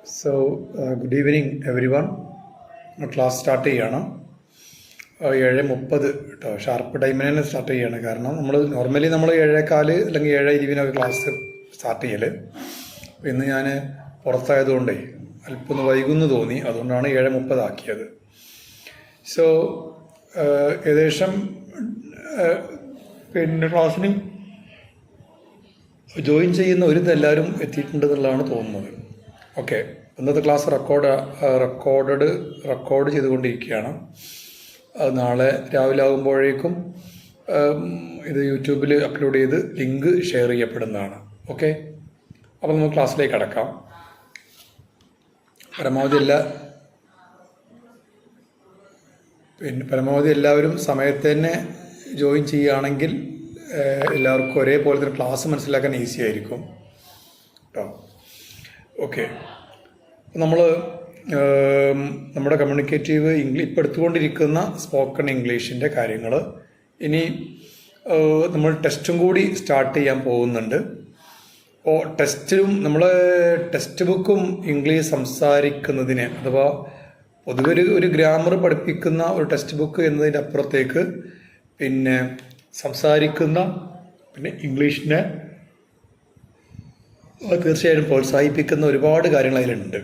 Good evening everyone. Class start ചെയ്യണം 7:30 കേട്ടോ. Sharp ടൈമിന് തന്നെ സ്റ്റാർട്ട് ചെയ്യാണ്. കാരണം നോർമലി നമ്മൾ 7:15 അല്ലെങ്കിൽ 7:20 ക്ലാസ് സ്റ്റാർട്ട് ചെയ്യൽ. ഇന്ന് ഞാൻ പുറത്തായതുകൊണ്ടേ അല്പം ഒന്ന് വൈകുന്നു തോന്നി, അതുകൊണ്ടാണ് 7:30 ആക്കിയത്. ഏകദേശം ക്ലാസ്സിന് ജോയിൻ ചെയ്യുന്ന എല്ലാവരും എത്തിയിട്ടുണ്ടെന്നുള്ളതാണ് തോന്നുന്നത്. ഓക്കെ, ഇന്നത്തെ ക്ലാസ് റെക്കോർഡ് ചെയ്തുകൊണ്ടിരിക്കുകയാണ്. അത് നാളെ രാവിലെ ആകുമ്പോഴേക്കും ഇത് യൂട്യൂബിൽ അപ്ലോഡ് ചെയ്ത് ലിങ്ക് ഷെയർ ചെയ്യപ്പെടുന്നതാണ്. ഓക്കെ, അപ്പോൾ നമുക്ക് ക്ലാസ്സിലേക്ക് കടക്കാം. പരമാവധി എല്ലാവരും സമയത്ത് തന്നെ ജോയിൻ ചെയ്യുകയാണെങ്കിൽ എല്ലാവർക്കും ഒരേപോലെ തന്നെ ക്ലാസ് മനസ്സിലാക്കാൻ ഈസി ആയിരിക്കും കേട്ടോ. ഓക്കെ, നമ്മുടെ കമ്മ്യൂണിക്കേറ്റീവ് ഇപ്പോൾ എടുത്തുകൊണ്ടിരിക്കുന്ന സ്പോക്കൺ ഇംഗ്ലീഷിൻ്റെ കാര്യങ്ങൾ ഇനി നമ്മൾ ടെസ്റ്റും കൂടി സ്റ്റാർട്ട് ചെയ്യാൻ പോകുന്നുണ്ട്. അപ്പോൾ നമ്മൾ ടെക്സ്റ്റ് ബുക്കും ഇംഗ്ലീഷ് സംസാരിക്കുന്നതിന് അഥവാ പൊതുവെ ഒരു ഗ്രാമർ പഠിപ്പിക്കുന്ന ഒരു ടെക്സ്റ്റ് ബുക്ക് എന്നതിൻ്റെ അപ്പുറത്തേക്ക് സംസാരിക്കുന്ന ഇംഗ്ലീഷിനെ തീർച്ചയായും പ്രോത്സാഹിപ്പിക്കുന്ന ഒരുപാട് കാര്യങ്ങൾ അതിലുണ്ട്.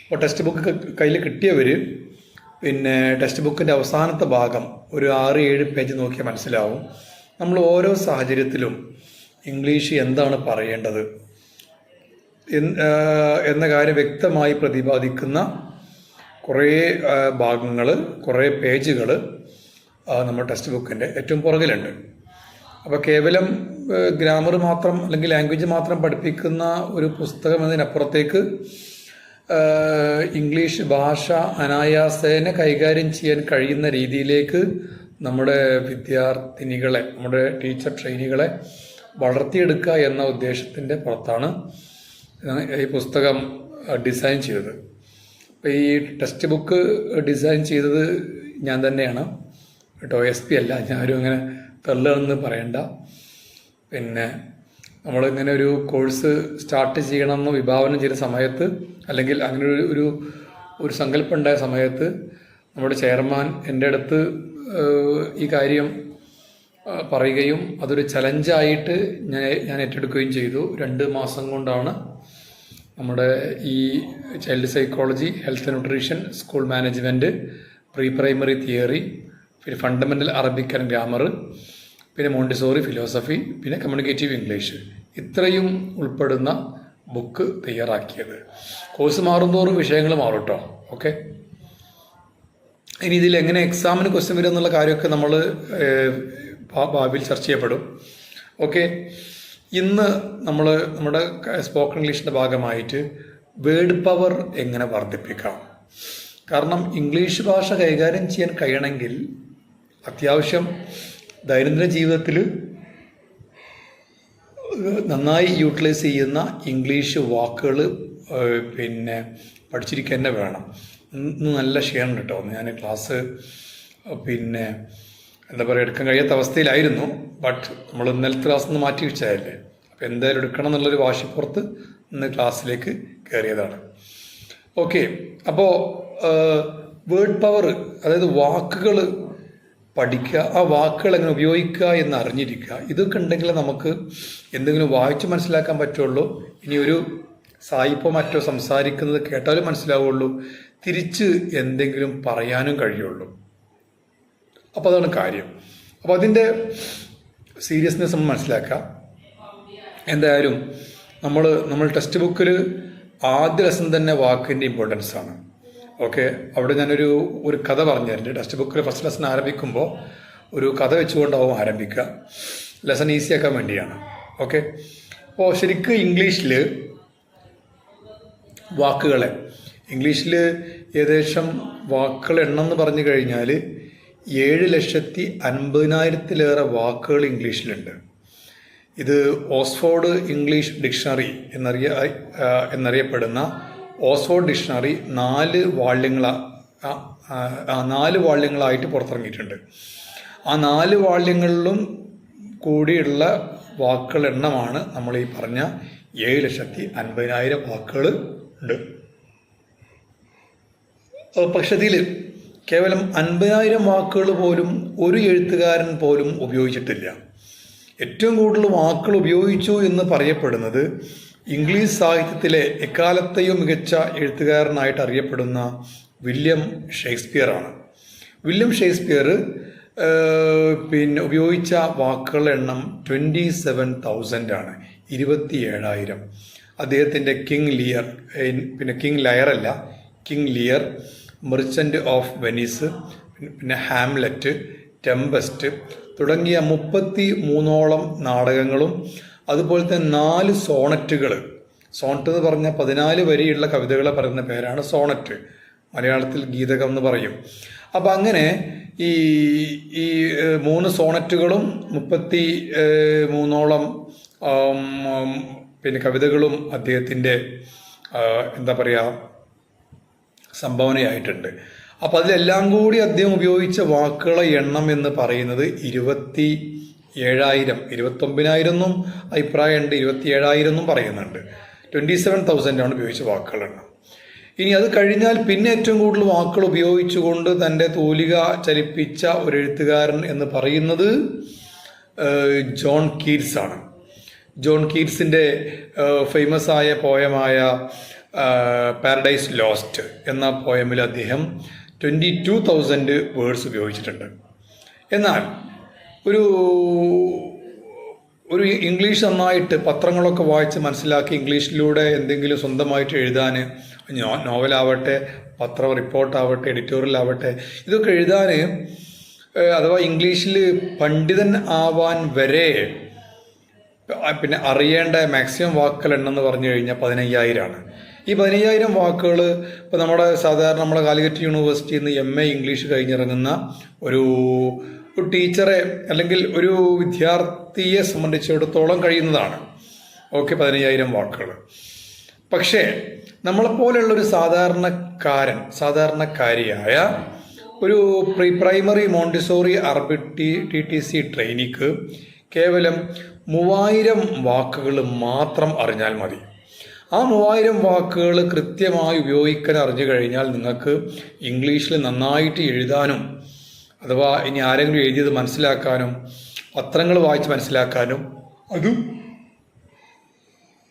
അപ്പോൾ ടെക്സ്റ്റ് ബുക്ക് കയ്യിൽ കിട്ടിയവർ ടെക്സ്റ്റ് ബുക്കിൻ്റെ അവസാനത്തെ ഭാഗം ഒരു 6-7 പേജ് നോക്കിയാൽ മനസ്സിലാവും. നമ്മൾ ഓരോ സാഹചര്യത്തിലും ഇംഗ്ലീഷ് എന്താണ് പറയേണ്ടത് എന്ന കാര്യം വ്യക്തമായി പ്രതിപാദിക്കുന്ന കുറേ ഭാഗങ്ങൾ, കുറേ പേജുകൾ നമ്മുടെ ടെക്സ്റ്റ് ബുക്കിൻ്റെ ഏറ്റവും പുറകിലുണ്ട്. അപ്പോൾ കേവലം ഗ്രാമർ മാത്രം അല്ലെങ്കിൽ ലാംഗ്വേജ് മാത്രം പഠിപ്പിക്കുന്ന ഒരു പുസ്തകം എന്നതിനപ്പുറത്തേക്ക് ഇംഗ്ലീഷ് ഭാഷ അനായാസേന കൈകാര്യം ചെയ്യാൻ കഴിയുന്ന രീതിയിലേക്ക് നമ്മുടെ വിദ്യാർത്ഥിനികളെ, നമ്മുടെ ടീച്ചർ ട്രെയിനികളെ വളർത്തിയെടുക്കുക എന്ന ഉദ്ദേശത്തിൻ്റെ പുറത്താണ് ഈ പുസ്തകം ഡിസൈൻ ചെയ്തത്. അപ്പോൾ ഈ ടെക്സ്റ്റ് ബുക്ക് ഡിസൈൻ ചെയ്തത് ഞാൻ തന്നെയാണ് കേട്ടോ. SP അല്ല, ഞാനും അങ്ങനെ തള്ളെന്ന് പറയണ്ട. നമ്മളിങ്ങനെ ഒരു കോഴ്സ് സ്റ്റാർട്ട് ചെയ്യണമെന്ന് വിഭാവനം ചെയ്ത സമയത്ത്, അല്ലെങ്കിൽ അങ്ങനെ ഒരു സങ്കല്പം ഉണ്ടായ സമയത്ത് നമ്മുടെ ചെയർമാൻ എൻ്റെ അടുത്ത് ഈ കാര്യം പറയുകയും അതൊരു ചലഞ്ചായിട്ട് ഞാൻ ഏറ്റെടുക്കുകയും ചെയ്തു. 2 മാസം കൊണ്ടാണ് നമ്മുടെ ഈ child psychology, health nutrition, school management, pre primary theory, പിന്നെ ഫണ്ടമെൻ്റൽ അറബിക് ആൻഡ് ഗ്രാമർ, പിന്നെ മോണ്ടിസോറി ഫിലോസഫി, പിന്നെ കമ്മ്യൂണിക്കേറ്റീവ് ഇംഗ്ലീഷ്, ഇത്രയും ഉൾപ്പെടുന്ന ബുക്ക് തയ്യാറാക്കിയത്. കോഴ്സ് മാറുന്തോറും വിഷയങ്ങൾ മാറും കേട്ടോ. ഓക്കെ, ഇനി ഇതിൽ എങ്ങനെ എക്സാമിന് ക്വസ്റ്റ്യൻ വരും എന്നുള്ള കാര്യമൊക്കെ നമ്മൾ ഭാവിയിൽ ചർച്ച ചെയ്യപ്പെടും. ഓക്കെ, ഇന്ന് നമ്മുടെ സ്പോക്കൺ ഇംഗ്ലീഷിൻ്റെ ഭാഗമായിട്ട് വേർഡ് പവർ എങ്ങനെ വർദ്ധിപ്പിക്കാം. കാരണം ഇംഗ്ലീഷ് ഭാഷ കൈകാര്യം ചെയ്യാൻ കഴിയണമെങ്കിൽ അത്യാവശ്യം ദൈനംദിന ജീവിതത്തിൽ നന്നായി യൂട്ടിലൈസ് ചെയ്യുന്ന ഇംഗ്ലീഷ് വാക്കുകൾ പഠിച്ചിരിക്കുക തന്നെ വേണം. ഇന്ന് നല്ല ക്ഷീണമുണ്ട് കേട്ടോ. ഞാൻ ക്ലാസ് എടുക്കാൻ കഴിയാത്ത അവസ്ഥയിലായിരുന്നു. ബട്ട് നമ്മൾ ഇന്നലത്തെ ക്ലാസ് ഒന്ന് മാറ്റി വെച്ചതല്ലേ, അപ്പോൾ എന്തായാലും എടുക്കണം എന്നുള്ളൊരു വാശിപ്പുറത്ത് ഇന്ന് ക്ലാസ്സിലേക്ക് കയറിയതാണ്. ഓക്കെ, അപ്പോൾ വേർഡ് പവർ, അതായത് വാക്കുകൾ പഠിക്കുക, ആ വാക്കുകൾ എങ്ങനെ ഉപയോഗിക്കുക എന്ന് അറിഞ്ഞിരിക്കുക, ഇതൊക്കെ ഉണ്ടെങ്കിൽ നമുക്ക് എന്തെങ്കിലും വായിച്ച് മനസ്സിലാക്കാൻ പറ്റുള്ളൂ. ഇനി ഒരു സായിപ്പോ മറ്റോ സംസാരിക്കുന്നത് കേട്ടാലും മനസ്സിലാവുള്ളൂ, തിരിച്ച് എന്തെങ്കിലും പറയാനും കഴിയുള്ളൂ. അപ്പോൾ അതാണ് കാര്യം. അപ്പോൾ അതിൻ്റെ സീരിയസ്നെസ് നമ്മൾ മനസ്സിലാക്കുക. എന്തായാലും നമ്മൾ ടെക്സ്റ്റ് ബുക്കിൽ ആദ്യ ലെസൺ തന്നെ വാക്കിൻ്റെ ഇമ്പോർട്ടൻസ് ആണ്. ഓക്കെ, അവിടെ ഞാനൊരു കഥ പറഞ്ഞു തരുന്നുണ്ട്. ടെക്സ്റ്റ് ബുക്കിൽ ഫസ്റ്റ് ലെസൺ ആരംഭിക്കുമ്പോൾ ഒരു കഥ വെച്ചുകൊണ്ടാവും ആരംഭിക്കുക, ലെസൺ ഈസിയാക്കാൻ വേണ്ടിയാണ്. ഓക്കെ, അപ്പോൾ ശരിക്കും ഇംഗ്ലീഷിൽ ഇംഗ്ലീഷിൽ ഏകദേശം വാക്കുകൾ എണ്ണം എന്ന് പറഞ്ഞു കഴിഞ്ഞാൽ 7,50,000-ലേറെ വാക്കുകൾ ഇംഗ്ലീഷിലുണ്ട്. ഇത് ഓക്സ്ഫോർഡ് ഇംഗ്ലീഷ് ഡിക്ഷണറി എന്നറിയപ്പെടുന്ന ഓക്സ്ഫോർഡ് ഡിക്ഷണറി 4 വാള്യങ്ങളായിട്ട് പുറത്തിറങ്ങിയിട്ടുണ്ട്. ആ 4 വാള്യങ്ങളിലും കൂടിയുള്ള വാക്കുകൾ എണ്ണമാണ് നമ്മൾ ഈ പറഞ്ഞ 7,50,000 വാക്കുകൾ ഉണ്ട്. പക്ഷെ ഇതിൽ കേവലം 50,000 വാക്കുകൾ പോലും ഒരു എഴുത്തുകാരൻ പോലും ഉപയോഗിച്ചിട്ടില്ല. ഏറ്റവും കൂടുതൽ വാക്കുകൾ ഉപയോഗിച്ചു എന്ന് പറയപ്പെടുന്നത് ഇംഗ്ലീഷ് സാഹിത്യത്തിലെ എക്കാലത്തെയും മികച്ച എഴുത്തുകാരനായിട്ട് അറിയപ്പെടുന്ന വില്യം ഷേക്സ്പിയറാണ്. വില്യം ഷേക്സ്പിയർ ഉപയോഗിച്ച വാക്കുകളുടെ എണ്ണം 27,000 ആണ്, 27,000. അദ്ദേഹത്തിൻ്റെ കിങ് ലിയർ, കിങ് ലയർ അല്ല, king Lear, merchant of Venice, Hamlet, Tempest തുടങ്ങിയ 33ഓളം നാടകങ്ങളും അതുപോലെ തന്നെ 4 സോണറ്റുകൾ. സോണറ്റ് എന്ന് പറഞ്ഞാൽ 14 വരിയുള്ള കവിതകളെ പറയുന്ന പേരാണ് സോണറ്റ്, മലയാളത്തിൽ ഗീതകം എന്ന് പറയും. അപ്പം അങ്ങനെ ഈ 3 സോണറ്റുകളും 33ഓളം കവിതകളും അദ്ദേഹത്തിൻ്റെ എന്താ പറയുക സംഭാവനയായിട്ടുണ്ട്. അപ്പം അതിലെല്ലാം കൂടി അദ്ദേഹം ഉപയോഗിച്ച വാക്കുകളെ എണ്ണം എന്ന് പറയുന്നത് 27,000, 29,000 എന്നും അഭിപ്രായമുണ്ട്, 27,000 എന്നും പറയുന്നുണ്ട്. 27,000 ഉപയോഗിച്ച വാക്കുകൾ എണ്ണം. ഇനി അത് കഴിഞ്ഞാൽ പിന്നെ ഏറ്റവും കൂടുതൽ വാക്കുകൾ ഉപയോഗിച്ചുകൊണ്ട് തൻ്റെ തൂലിക ചലിപ്പിച്ച ഒരു എഴുത്തുകാരൻ എന്ന് പറയുന്നത് ജോൺ കീറ്റ്സ് ആണ്. ജോൺ കീറ്റ്സിൻ്റെ ഫേമസ് ആയ പോയമായ പാരഡൈസ് ലോസ്റ്റ് എന്ന പോയമിൽ അദ്ദേഹം 22,000 വേർഡ്സ് ഉപയോഗിച്ചിട്ടുണ്ട്. എന്നാൽ ഒരു ഇംഗ്ലീഷ് നന്നായിട്ട് പത്രങ്ങളൊക്കെ വായിച്ച് മനസ്സിലാക്കി ഇംഗ്ലീഷിലൂടെ എന്തെങ്കിലും സ്വന്തമായിട്ട് എഴുതാൻ, നോവലാവട്ടെ, പത്ര റിപ്പോർട്ടാവട്ടെ, എഡിറ്റോറിയൽ ആവട്ടെ, ഇതൊക്കെ എഴുതാൻ അഥവാ ഇംഗ്ലീഷിൽ പണ്ഡിതൻ ആവാൻ വരെ അറിയേണ്ട മാക്സിമം വാക്കുകൾ എണ്ണമെന്ന് പറഞ്ഞു കഴിഞ്ഞാൽ 15,000 ആണ്. ഈ 15,000 വാക്കുകൾ ഇപ്പോൾ നമ്മുടെ കാലിക്കറ്റ് യൂണിവേഴ്സിറ്റിയിൽ നിന്ന് MA ഇംഗ്ലീഷ് കഴിഞ്ഞിറങ്ങുന്ന ഒരു ടീച്ചറെ അല്ലെങ്കിൽ ഒരു വിദ്യാർത്ഥിയെ സംബന്ധിച്ചിടത്തോളം കഴിയുന്നതാണ്. ഓക്കെ, 15,000 വാക്കുകൾ. പക്ഷേ നമ്മളെപ്പോലെയുള്ളൊരു സാധാരണക്കാരിയായ ഒരു പ്രൈമറി മോണ്ടിസോറി അറബിക് TTC ട്രെയിനിക്ക് കേവലം 3,000 വാക്കുകൾ മാത്രം അറിഞ്ഞാൽ മതി. ആ 3,000 വാക്കുകൾ കൃത്യമായി ഉപയോഗിക്കാൻ അറിഞ്ഞു കഴിഞ്ഞാൽ നിങ്ങൾക്ക് ഇംഗ്ലീഷിൽ നന്നായിട്ട് എഴുതാനും അഥവാ ഇനി ആരെങ്കിലും എഴുതിയത് മനസ്സിലാക്കാനും പത്രങ്ങൾ വായിച്ച് മനസ്സിലാക്കാനും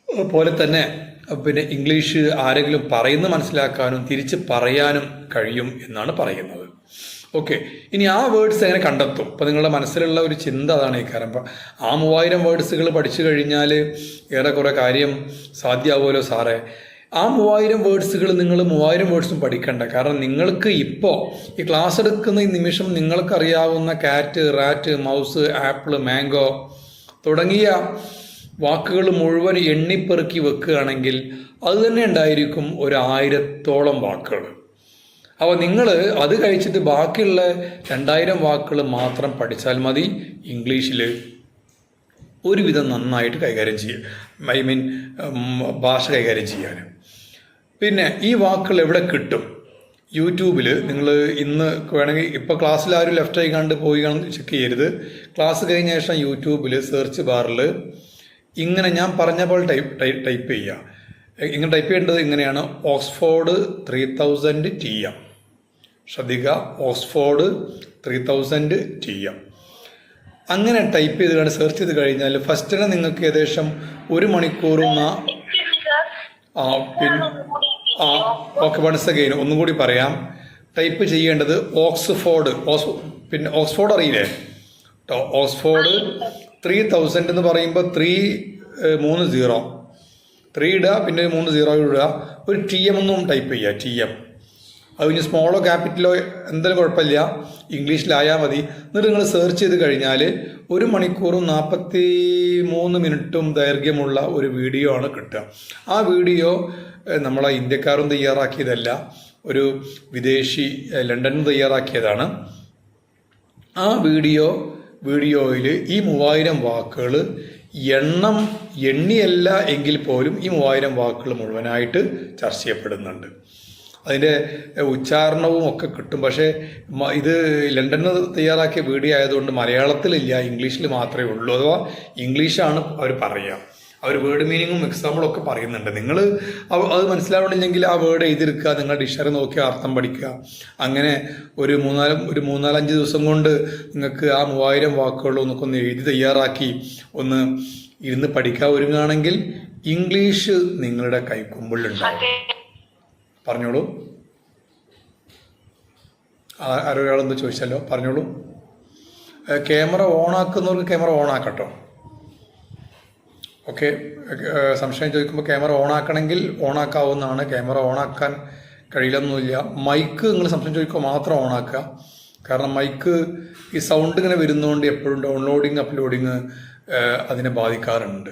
അതുപോലെ തന്നെ ഇംഗ്ലീഷ് ആരെങ്കിലും പറയുന്നത് മനസ്സിലാക്കാനും തിരിച്ച് പറയാനും കഴിയും എന്നാണ് പറയുന്നത്. ഓക്കെ, ഇനി ആ വേർഡ്സ് എങ്ങനെ കണ്ടെത്തും? ഇപ്പം നിങ്ങളുടെ മനസ്സിലുള്ള ഒരു ചിന്ത അതാണ് ഈ കാര്യം. അപ്പം ആ 3,000 വേർഡ്സുകൾ പഠിച്ചു കഴിഞ്ഞാൽ ഏറെക്കുറെ കാര്യം സാധ്യമാവുമല്ലോ സാറേ. ആ 3,000 വേർഡ്സുകൾ നിങ്ങൾ 3,000 വേർഡ്സും പഠിക്കണ്ട. കാരണം നിങ്ങൾക്ക് ഇപ്പോൾ ഈ ക്ലാസ് എടുക്കുന്ന ഈ നിമിഷം നിങ്ങൾക്കറിയാവുന്ന കാറ്റ്, റാറ്റ്, മൗസ്, ആപ്പിൾ, മാംഗോ തുടങ്ങിയ വാക്കുകൾ മുഴുവൻ എണ്ണിപ്പെറുക്കി വെക്കുകയാണെങ്കിൽ അത് തന്നെ ഉണ്ടായിരിക്കും 1,000-ഓളം വാക്കുകൾ. അപ്പോൾ നിങ്ങൾ അത് കഴിച്ചിട്ട് ബാക്കിയുള്ള 2,000 വാക്കുകൾ മാത്രം പഠിച്ചാൽ മതി ഇംഗ്ലീഷിൽ ഒരുവിധം നന്നായിട്ട് കൈകാര്യം ചെയ്യാൻ, ഭാഷ കൈകാര്യം ചെയ്യാൻ. പിന്നെ ഈ വാക്കുകൾ എവിടെ കിട്ടും? യൂട്യൂബിൽ നിങ്ങൾ ഇന്ന് വേണമെങ്കിൽ ഇപ്പോൾ ക്ലാസ്സിൽ ആരും ലെഫ്റ്റ് ആയി കണ്ട് പോയി ചെക്ക് ചെയ്യരുത്. ക്ലാസ് കഴിഞ്ഞ ശേഷം യൂട്യൂബിൽ സെർച്ച് ബാറിൽ ഇങ്ങനെ ഞാൻ പറഞ്ഞ പോലെ ടൈപ്പ് ചെയ്യുക. ഇങ്ങനെ ടൈപ്പ് ചെയ്യേണ്ടത് ഇങ്ങനെയാണ്: ഓക്സ്ഫോർഡ് 3000 TM. ശ്രദ്ധിക്കുക, ഓക്സ്ഫോർഡ് 3000 TM. അങ്ങനെ ടൈപ്പ് ചെയ്ത് സെർച്ച് ചെയ്ത് കഴിഞ്ഞാൽ ഫസ്റ്റിനെ നിങ്ങൾക്ക് ഏകദേശം 1 മണിക്കൂറും ഓക്കെ, വൺസ് അഗെയിൻ ഒന്നും കൂടി പറയാം. ടൈപ്പ് ചെയ്യേണ്ടത് ഓക്സ്ഫോർഡ്, ഓക്സ്ഫോർഡ് അറിയില്ലേ? ഓക്സ്ഫോർഡ് 3000 എന്ന് പറയുമ്പോൾ 3 ഇടുക, പിന്നെ 3 0 ഇടുക, ഒരു TM ഒന്നും ടൈപ്പ് ചെയ്യുക. TM അത് കഴിഞ്ഞ് സ്മോളോ ക്യാപിറ്റലോ എന്തായാലും കുഴപ്പമില്ല, ഇംഗ്ലീഷിലായാൽ മതി. എന്നിട്ട് നിങ്ങൾ സെർച്ച് ചെയ്ത് കഴിഞ്ഞാൽ 1 മണിക്കൂറും 43 മിനിറ്റും ദൈർഘ്യമുള്ള ഒരു വീഡിയോ ആണ് കിട്ടുക. ആ വീഡിയോ നമ്മളെ ഇന്ത്യക്കാരും തയ്യാറാക്കിയതല്ല, ഒരു വിദേശി ലണ്ടനിൽ തയ്യാറാക്കിയതാണ്. ആ വീഡിയോയിൽ ഈ 3,000 വാക്കുകൾ എണ്ണിയല്ല എങ്കിൽ പോലും ഈ 3,000 വാക്കുകൾ മുഴുവനായിട്ട് ചർച്ച ചെയ്യപ്പെടുന്നുണ്ട്. അതിൻ്റെ ഉച്ചാരണവും ഒക്കെ കിട്ടും. പക്ഷേ ഇത് ലണ്ടനിൽ തയ്യാറാക്കിയ വീഡിയോ ആയതുകൊണ്ട് മലയാളത്തിലില്ല, ഇംഗ്ലീഷിൽ മാത്രമേ ഉള്ളൂ. അഥവാ ഇംഗ്ലീഷാണ് അവർ പറയുക. അവർ വേർഡ് മീനിങ്ങും എക്സാമ്പിളും ഒക്കെ പറയുന്നുണ്ട്. നിങ്ങൾ അത് മനസ്സിലാവണില്ലെങ്കിൽ ആ വേർഡ് എഴുതിയെടുക്കുക, നിങ്ങൾ ഡിക്ഷണറി നോക്കി അർത്ഥം പഠിക്കുക. അങ്ങനെ ഒരു മൂന്നാലഞ്ച് ദിവസം കൊണ്ട് നിങ്ങൾക്ക് ആ 3000 വാക്കുകളൊന്നൊക്കെ ഒന്ന് എഴുതി തയ്യാറാക്കി ഒന്ന് ഇരുന്ന് പഠിക്കാൻ ഒരുങ്ങുകയാണെങ്കിൽ ഇംഗ്ലീഷ് നിങ്ങളുടെ കൈക്കുമ്പിളുണ്ടാവും. പറഞ്ഞോളൂ. ആരൊരാളെന്ന് ചോദിച്ചല്ലോ, പറഞ്ഞോളൂ. ക്യാമറ ഓണാക്കുന്നവർക്ക് ക്യാമറ ഓണാക്കട്ടോ. ഓക്കെ, സംശയം ചോദിക്കുമ്പോൾ ക്യാമറ ഓണാക്കണമെങ്കിൽ ഓണാക്കാവുന്നതാണ്. ക്യാമറ ഓണാക്കാൻ കഴിയില്ലെന്നില്ല. മൈക്ക് നിങ്ങൾ സംശയം ചോദിക്കുമ്പോൾ മാത്രം ഓണാക്കുക. കാരണം മൈക്ക് ഈ സൗണ്ട് ഇങ്ങനെ വരുന്നതുകൊണ്ട് എപ്പോഴും ഡൗൺലോഡിങ് അപ്ലോഡിങ് അതിനെ ബാധിക്കാറുണ്ട്.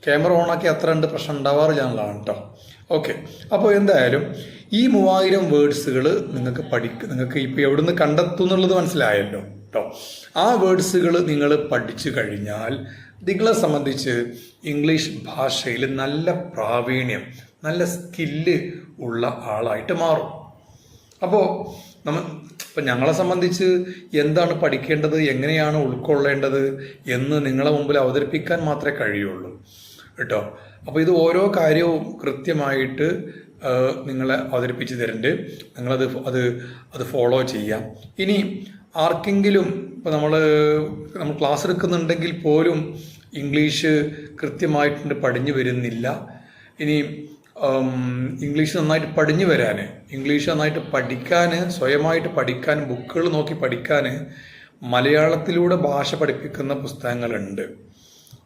ക്യാമറ ഓണാക്കി അത്ര ഉണ്ട് പ്രശ്നം ഉണ്ടാവാറില്ല എന്നുള്ളതാണ് കേട്ടോ. ഓക്കെ, അപ്പോൾ എന്തായാലും ഈ 3000 വേർഡ്സുകൾ നിങ്ങൾക്ക് ഇപ്പോൾ എവിടെ നിന്ന് കണ്ടെത്തും എന്നുള്ളത് മനസ്സിലായല്ലോ കേട്ടോ. ആ വേർഡ്സുകൾ നിങ്ങൾ പഠിച്ചു കഴിഞ്ഞാൽ നിങ്ങളെ സംബന്ധിച്ച് ഇംഗ്ലീഷ് ഭാഷയിൽ നല്ല പ്രാവീണ്യം, നല്ല സ്കില്ല് ഉള്ള ആളായിട്ട് മാറും. അപ്പോൾ ഇപ്പം ഞങ്ങളെ സംബന്ധിച്ച് എന്താണ് പഠിക്കേണ്ടത്, എങ്ങനെയാണ് ഉൾക്കൊള്ളേണ്ടത് എന്ന് നിങ്ങളെ മുമ്പിൽ അവതരിപ്പിക്കാൻ മാത്രമേ കഴിയുള്ളൂ കേട്ടോ. അപ്പോൾ ഇത് ഓരോ കാര്യവും കൃത്യമായിട്ട് നിങ്ങളെ അവതരിപ്പിച്ച് തരുന്നുണ്ട്. നിങ്ങളത് അത് ഫോളോ ചെയ്യാം. ഇനി ആർക്കെങ്കിലും ഇപ്പോൾ നമ്മൾ ക്ലാസ് എടുക്കുന്നുണ്ടെങ്കിൽ പോലും ഇംഗ്ലീഷ് കൃത്യമായിട്ട് പഠിഞ്ഞു വരുന്നില്ല. ഇനി ഇംഗ്ലീഷ് നന്നായിട്ട് പഠിഞ്ഞു വരാൻ, ഇംഗ്ലീഷ് നന്നായിട്ട് പഠിക്കാൻ, സ്വയമായിട്ട് പഠിക്കാൻ, ബുക്കുകൾ നോക്കി പഠിക്കാൻ മലയാളത്തിലൂടെ ഭാഷ പഠിപ്പിക്കുന്ന പുസ്തകങ്ങളുണ്ട്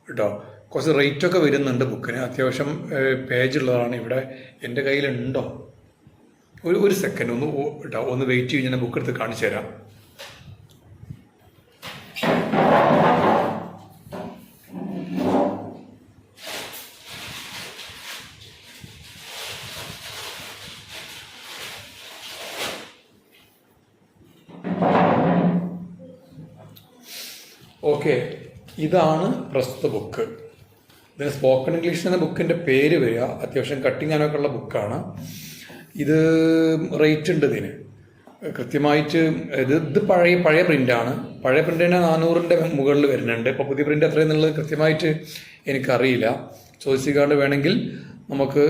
കേട്ടോ. കുറച്ച് റേറ്റൊക്കെ വരുന്നുണ്ട് ബുക്കിന്. അത്യാവശ്യം പേജുള്ളതാണ്. ഇവിടെ എൻ്റെ കയ്യിലുണ്ടോ? ഒരു സെക്കൻഡ് ഒന്ന് വെയിറ്റ് ചെയ്ത് ഞാൻ ബുക്ക് എടുത്ത് കാണിച്ചു തരാം. ഓക്കെ, ഇതാണ് പ്രസ്തുത ബുക്ക്. ഇതിന് സ്പോക്കൺ ഇംഗ്ലീഷ് എന്ന ബുക്കിൻ്റെ പേര് വരിക. അത്യാവശ്യം കട്ടിങ് ആനൊക്കെ ഉള്ള ബുക്കാണ്. ഇത് റേറ്റ് ഉണ്ട് ഇതിന് കൃത്യമായിട്ട്. ഇത് പഴയ പ്രിൻ്റാണ്. പഴയ പ്രിൻ്റിന് 400-ൻ്റെ മുകളിൽ വരുന്നുണ്ട്. ഇപ്പോൾ പുതിയ പ്രിൻ്റ് എത്രയെന്നുള്ളത് കൃത്യമായിട്ട് എനിക്കറിയില്ല. ചോദിച്ചിക്കാണ്ട് വേണമെങ്കിൽ നമുക്ക്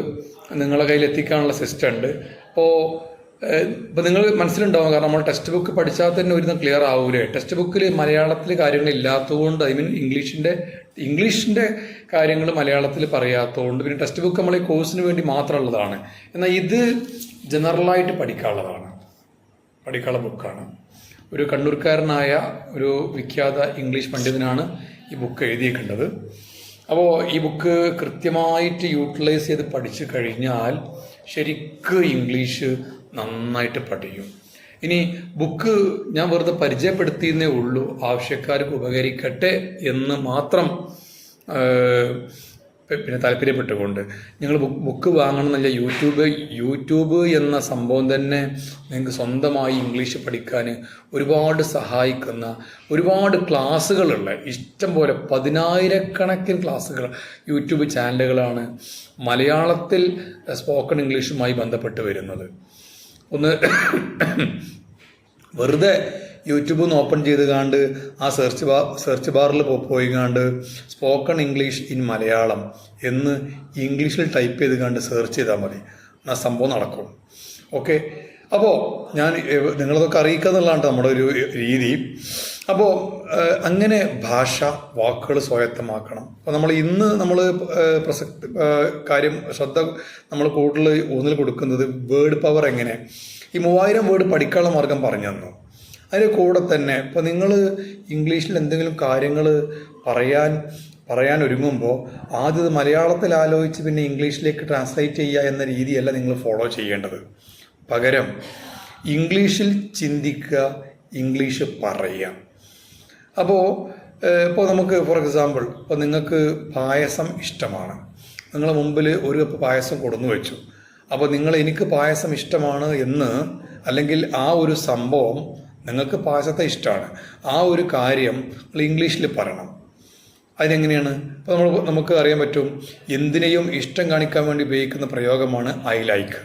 നിങ്ങളുടെ കയ്യിൽ എത്തിക്കാനുള്ള സിസ്റ്റം ഉണ്ട്. ഇപ്പോൾ നിങ്ങൾ മനസ്സിലുണ്ടാവും. കാരണം നമ്മൾ ടെക്സ്റ്റ് ബുക്ക് പഠിച്ചാൽ തന്നെ ഒരിക്കലും ക്ലിയർ ആവൂലേ. ടെക്സ്റ്റ് ബുക്കിൽ മലയാളത്തിൽ കാര്യങ്ങൾ ഇല്ലാത്തതുകൊണ്ട്, ഇംഗ്ലീഷിൻ്റെ കാര്യങ്ങൾ മലയാളത്തിൽ പറയാത്തതുകൊണ്ട്, പിന്നെ ടെക്സ്റ്റ് ബുക്ക് നമ്മൾ ഈ കോഴ്സിന് വേണ്ടി മാത്രമുള്ളതാണ്. എന്നാൽ ഇത് ജനറലായിട്ട് പഠിക്കാനുള്ള ബുക്കാണ്. ഒരു കണ്ണൂർക്കാരനായ ഒരു വിഖ്യാത ഇംഗ്ലീഷ് പണ്ഡിതനാണ് ഈ ബുക്ക് എഴുതിയേക്കുന്നത്. അപ്പോൾ ഈ ബുക്ക് കൃത്യമായിട്ട് യൂട്ടിലൈസ് ചെയ്ത് പഠിച്ചു കഴിഞ്ഞാൽ ശരിക്കും ഇംഗ്ലീഷ് നന്നായിട്ട് പഠിക്കും. ഇനി ബുക്ക് ഞാൻ വെറുതെ പരിചയപ്പെടുത്തിയെന്നേ ഉള്ളൂ, ആവശ്യക്കാർക്ക് ഉപകരിക്കട്ടെ എന്ന് മാത്രം പിന്നെ താല്പര്യപ്പെട്ടുകൊണ്ട്. നിങ്ങൾ ബുക്ക് വാങ്ങണം എന്നല്ല, യൂട്യൂബ് എന്ന സംഭവം തന്നെ നിങ്ങൾക്ക് സ്വന്തമായി ഇംഗ്ലീഷ് പഠിക്കാൻ ഒരുപാട് സഹായിക്കുന്ന ഒരുപാട് ക്ലാസ്സുകളുള്ള ഇഷ്ടം പോലെ 10,000-കണക്കിന് ക്ലാസ്സുകൾ യൂട്യൂബ് ചാനലുകളാണ് മലയാളത്തിൽ സ്പോക്കൺ ഇംഗ്ലീഷുമായി ബന്ധപ്പെട്ട് വരുന്നത്. ഒന്ന് വെറുതെ യൂട്യൂബ് ഒന്ന് ഓപ്പൺ ചെയ്ത് കാണ്ട് ആ സെർച്ച് ബാറിൽ പോയി കാണ്ട് സ്പോക്കൺ ഇംഗ്ലീഷ് ഇൻ മലയാളം എന്ന് ഇംഗ്ലീഷിൽ ടൈപ്പ് ചെയ്ത് കാണ്ട് സെർച്ച് ചെയ്താൽ മതി, ആ സംഭവം നടക്കും. ഓക്കെ, അപ്പോൾ ഞാൻ നിങ്ങളതൊക്കെ അറിയിക്കുക എന്നുള്ളതാണ് നമ്മുടെ ഒരു രീതി. അപ്പോൾ അങ്ങനെ വാക്കുകൾ സ്വായത്തമാക്കണം. അപ്പോൾ നമ്മൾ ശ്രദ്ധ നമ്മൾ കൂടുതൽ ഊന്നൽ കൊടുക്കുന്നത് വേർഡ് പവർ. എങ്ങനെ ഈ 3000 വേർഡ് പഠിക്കാനുള്ള മാർഗം പറഞ്ഞു തന്നു. അതിന് കൂടെ തന്നെ ഇപ്പോൾ നിങ്ങൾ ഇംഗ്ലീഷിൽ എന്തെങ്കിലും കാര്യങ്ങൾ പറയാൻ ഒരുങ്ങുമ്പോൾ ആദ്യം മലയാളത്തിൽ ആലോചിച്ച് പിന്നെ ഇംഗ്ലീഷിലേക്ക് ട്രാൻസ്ലേറ്റ് ചെയ്യുക എന്ന രീതിയല്ല നിങ്ങൾ ഫോളോ ചെയ്യേണ്ടത്. പകരം ഇംഗ്ലീഷിൽ ചിന്തിക്കുക, ഇംഗ്ലീഷ് പറയുക. ഇപ്പോൾ നമുക്ക് ഫോർ എക്സാമ്പിൾ, ഇപ്പോൾ നിങ്ങൾക്ക് പായസം ഇഷ്ടമാണ്, നിങ്ങളുടെ മുമ്പിൽ ഒരു കപ്പ് പായസം കൊടുന്നു വെച്ചു. അപ്പോൾ എനിക്ക് പായസം ഇഷ്ടമാണ് എന്ന്, അല്ലെങ്കിൽ ആ ഒരു സംഭവം നിങ്ങൾക്ക് പായസത്തെ ഇഷ്ടമാണ്, ആ ഒരു കാര്യം നിങ്ങൾ ഇംഗ്ലീഷിൽ പറയണം. അതിനെങ്ങനെയാണ്? ഇപ്പോൾ നമുക്ക് അറിയാൻ പറ്റും, എന്തിനേയും ഇഷ്ടം കാണിക്കാൻ വേണ്ടി ഉപയോഗിക്കുന്ന പ്രയോഗമാണ് ഐ ലൈക്ക്.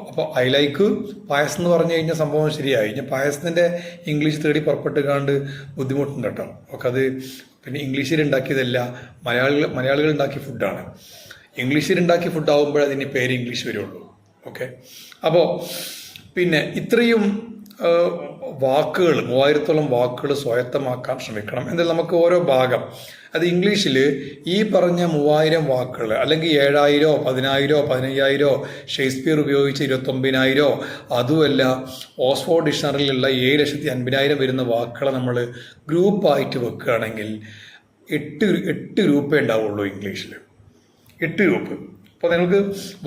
അപ്പോൾ ഐ ലൈക്ക് പായസം എന്ന് പറഞ്ഞു കഴിഞ്ഞാൽ സംഭവം ശരിയായി. ഞാൻ പായസത്തിൻ്റെ ഇംഗ്ലീഷ് തേടി പുറപ്പെട്ട് കാണ്ട് ബുദ്ധിമുട്ടുണ്ട് കേട്ടോ. ഒക്കെ അത് പിന്നെ ഇംഗ്ലീഷിൽ ഉണ്ടാക്കിയതല്ല, മലയാളികൾ ഉണ്ടാക്കിയ ഫുഡാണ്. ഇംഗ്ലീഷിൽ ഉണ്ടാക്കിയ ഫുഡ് ആകുമ്പോഴേ അതിന് പേര് ഇംഗ്ലീഷ് വരുള്ളൂ. ഓക്കെ, അപ്പോൾ പിന്നെ ഇത്രയും വാക്കുകൾ 3000-ഓളം വാക്കുകൾ സ്വായത്തമാക്കാൻ ശ്രമിക്കണം. എന്നാൽ നമുക്ക് ഓരോ ഭാഗം, അത് ഇംഗ്ലീഷിൽ ഈ പറഞ്ഞ 3000 വാക്കുകൾ അല്ലെങ്കിൽ 7000, 10000, 15000 ഷേക്സ്പിയർ ഉപയോഗിച്ച് 29000, അതുമല്ല ഓക്സ്ഫോർഡ് ഡിക്ഷണറിയിലുള്ള 7,50,000 വരുന്ന വാക്കുകളെ നമ്മൾ ഗ്രൂപ്പായിട്ട് വെക്കുകയാണെങ്കിൽ 8 ഗ്രൂപ്പേ ഉണ്ടാവുള്ളൂ ഇംഗ്ലീഷിൽ. 8 ഗ്രൂപ്പ്. അപ്പോൾ നിങ്ങൾക്ക്